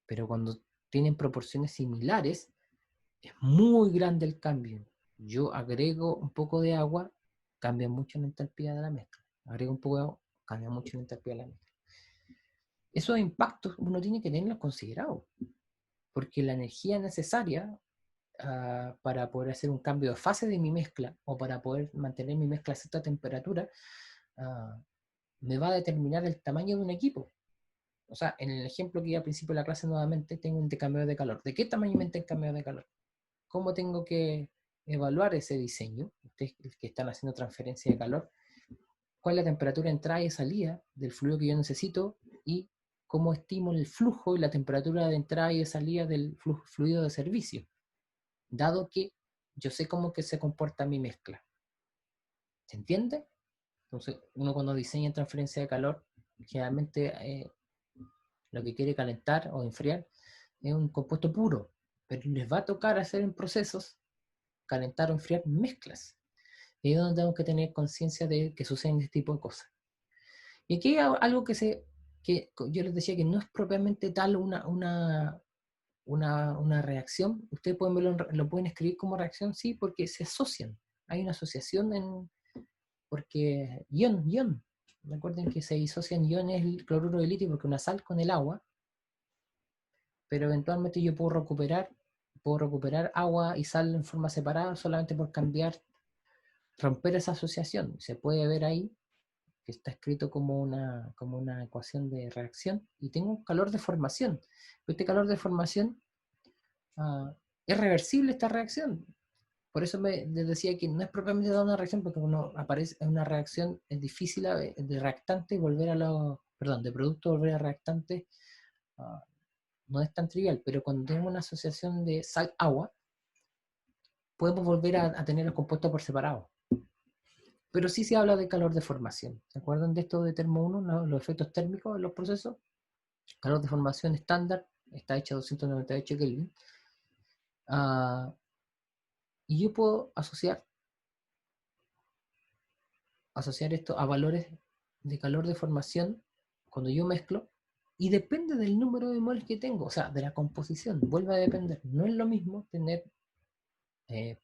Pero cuando tienen proporciones similares, es muy grande el cambio. Yo agrego un poco de agua, cambia mucho la entalpía de la mezcla. Agrego un poco de agua, cambia mucho la entalpía de la mezcla. Esos impactos uno tiene que tenerlos considerados, porque la energía necesaria para poder hacer un cambio de fase de mi mezcla o para poder mantener mi mezcla a cierta temperatura, me va a determinar el tamaño de un equipo. O sea, en el ejemplo que iba al principio de la clase nuevamente, tengo un intercambio de calor. ¿De qué tamaño me intercambio de calor? ¿Cómo tengo que evaluar ese diseño? Ustedes que están haciendo transferencia de calor, ¿cuál es la temperatura de entrada y salida del fluido que yo necesito? Y cómo estimo el flujo y la temperatura de entrada y de salida del fluido de servicio, dado que yo sé cómo que se comporta mi mezcla. ¿Se entiende? Entonces, uno cuando diseña transferencia de calor, generalmente lo que quiere calentar o enfriar es un compuesto puro, pero les va a tocar hacer en procesos calentar o enfriar mezclas. Y es donde tenemos que tener conciencia de que suceden este tipo de cosas. Y aquí hay algo que yo les decía que no es propiamente tal una reacción. Ustedes pueden verlo, lo pueden escribir como reacción, sí, porque se asocian. Hay una asociación porque ion. Recuerden que se disocian iones el cloruro de litio porque una sal con el agua, pero eventualmente yo puedo recuperar agua y sal en forma separada solamente por romper esa asociación. Se puede ver ahí que está escrito como una ecuación de reacción, y tengo un calor de formación. Este calor de formación es reversible, esta reacción. Por eso les decía que no es propiamente toda una reacción, porque cuando aparece en una reacción es difícil de reactante volver de producto volver a reactante no es tan trivial, pero cuando tenemos una asociación de sal-agua, podemos volver a tener los compuestos por separado. Pero sí se habla de calor de formación. ¿Se acuerdan de esto de Termo 1, los efectos térmicos en los procesos? Calor de formación estándar está hecho a 298 Kelvin. Y yo puedo asociar esto a valores de calor de formación cuando yo mezclo, y depende del número de moles que tengo, o sea, de la composición, vuelve a depender. No es lo mismo tener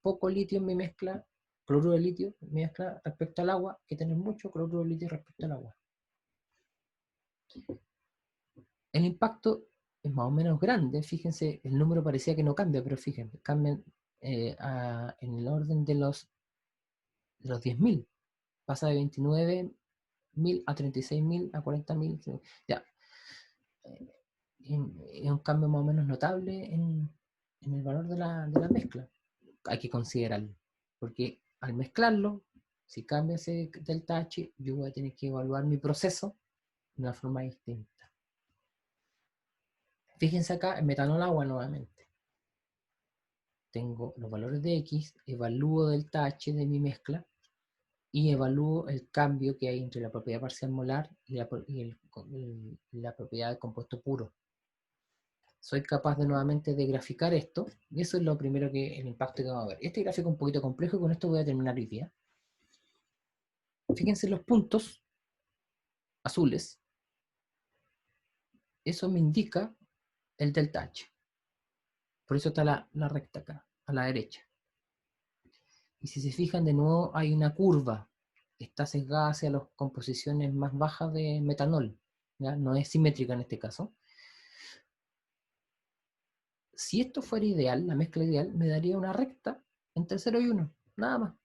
poco litio en mi mezcla, cloruro de litio en mi mezcla respecto al agua, que tener mucho cloruro de litio respecto al agua. El impacto es más o menos grande, fíjense, el número parecía que no cambia, pero fíjense, cambian en el orden de los 10.000, pasa de 29.000 a 36.000 a 40.000, ya. Es un cambio más o menos notable en el valor de la mezcla. Hay que considerarlo, porque al mezclarlo, si cambia ese delta H, yo voy a tener que evaluar mi proceso de una forma distinta. Fíjense acá, en metanol agua nuevamente. Tengo los valores de X, evalúo delta H de mi mezcla y evalúo el cambio que hay entre la propiedad parcial molar y la propiedad del compuesto puro. Soy capaz de nuevamente de graficar esto, y eso es lo primero el impacto que vamos a ver. Este gráfico es un poquito complejo y con esto voy a terminar hoy día. Fíjense los puntos azules, eso me indica el delta H. Por eso está la recta acá, a la derecha. Y si se fijan de nuevo hay una curva, está sesgada hacia las composiciones más bajas de metanol, ¿ya? No es simétrica en este caso. Si esto fuera ideal, la mezcla ideal, me daría una recta entre 0 y 1, nada más.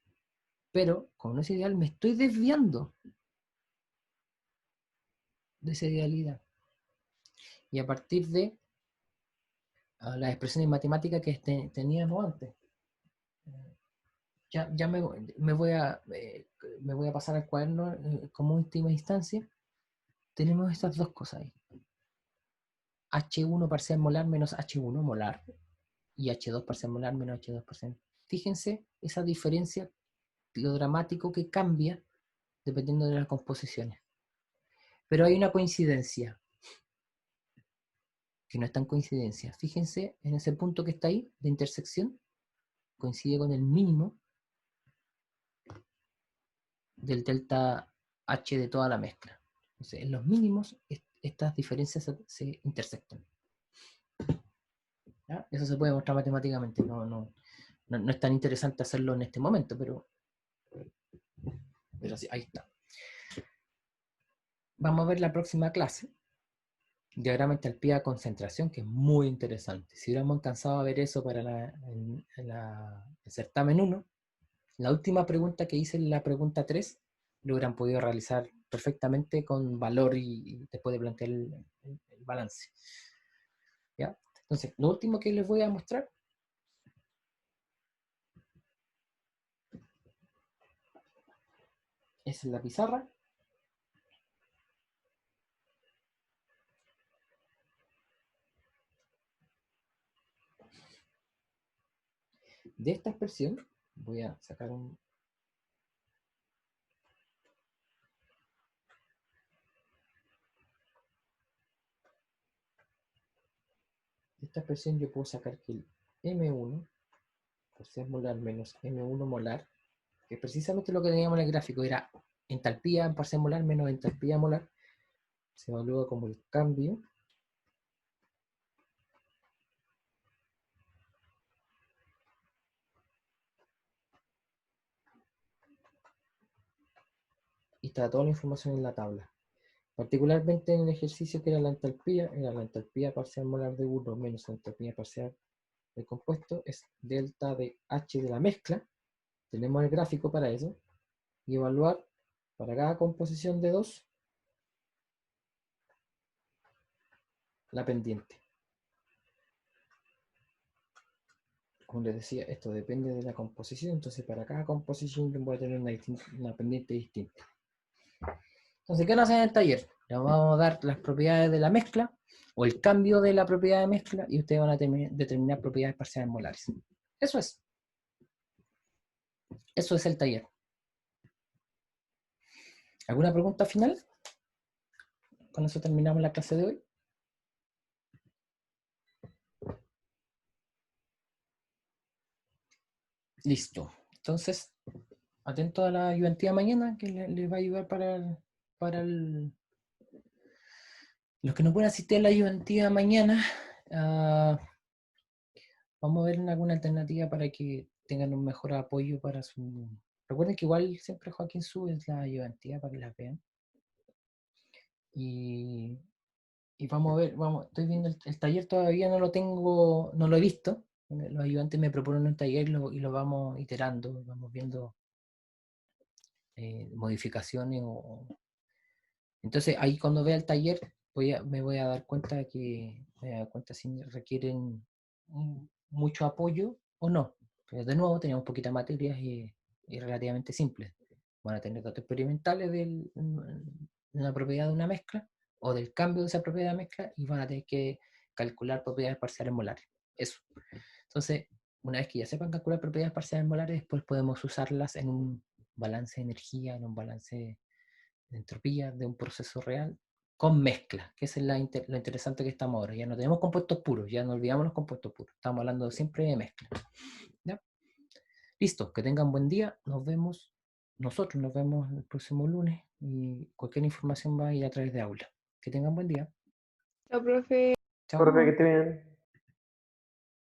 Pero, como no es ideal, me estoy desviando de esa idealidad. Y a partir de las expresiones matemáticas que teníamos antes, ya me voy a pasar al cuaderno como última instancia. Tenemos estas dos cosas ahí. H1 parcial molar menos H1 molar y H2 parcial molar menos H2 parcial. Fíjense esa diferencia, lo dramático que cambia dependiendo de las composiciones. Pero hay una coincidencia, que no es tan coincidencia. Fíjense en ese punto que está ahí, de intersección, coincide con el mínimo del delta H de toda la mezcla. Entonces, en los mínimos, estas diferencias se intersectan. ¿Ya? Eso se puede mostrar matemáticamente. No es tan interesante hacerlo en este momento, pero sí, ahí está. Vamos a ver la próxima clase. Diagrama entalpía concentración, que es muy interesante. Si hubiéramos alcanzado a ver eso para el certamen 1, la última pregunta que hice en la pregunta 3, lo hubieran podido realizar perfectamente con valor y después de plantear el balance. ¿Ya? Entonces, lo último que les voy a mostrar es la pizarra. De esta expresión, voy a sacar un... De esta expresión yo puedo sacar que el M1 parcial molar menos M1 molar, que es precisamente lo que teníamos en el gráfico, era entalpía en parcial molar menos entalpía molar, se evalúa como el cambio y está toda la información en la tabla. Particularmente en el ejercicio que era la entalpía parcial molar de 1 menos la entalpía parcial del compuesto, es delta de H de la mezcla. Tenemos el gráfico para eso. Y evaluar para cada composición de 2 la pendiente. Como les decía, esto depende de la composición, entonces para cada composición voy a tener una pendiente distinta. Entonces, ¿qué nos hacen en el taller? Le vamos a dar las propiedades de la mezcla o el cambio de la propiedad de mezcla y ustedes van a determinar propiedades parciales molares. Eso es. Eso es el taller. ¿Alguna pregunta final? Con eso terminamos la clase de hoy. Listo. Entonces, atento a la ayudantía mañana, que les va a ayudar para los que no pueden asistir a la ayudantía mañana. Vamos a ver alguna alternativa para que tengan un mejor apoyo para su... Recuerden que igual siempre Joaquín sube la ayudantía para que las vean. Y vamos a ver, estoy viendo el taller, todavía no lo tengo, no lo he visto. Los ayudantes me proponen un taller y lo vamos iterando, vamos viendo modificaciones. Entonces ahí cuando vea el taller me voy a dar cuenta si requieren mucho apoyo o no. Pero de nuevo tenemos poquitas materias y relativamente simples. Van a tener datos experimentales de una propiedad de una mezcla o del cambio de esa propiedad de mezcla y van a tener que calcular propiedades parciales molares. Eso. Entonces, una vez que ya sepan calcular propiedades parciales molares, después podemos usarlas en un balance de energía, en un balance de entropía de un proceso real con mezcla, que es lo interesante que estamos ahora. Ya no tenemos compuestos puros, ya no olvidamos los compuestos puros. Estamos hablando siempre de mezcla. ¿Ya? Listo, que tengan buen día. Nosotros nos vemos el próximo lunes y cualquier información va a ir a través de aula. Que tengan buen día. Chao, profe. Chao. Profe, que esté bien.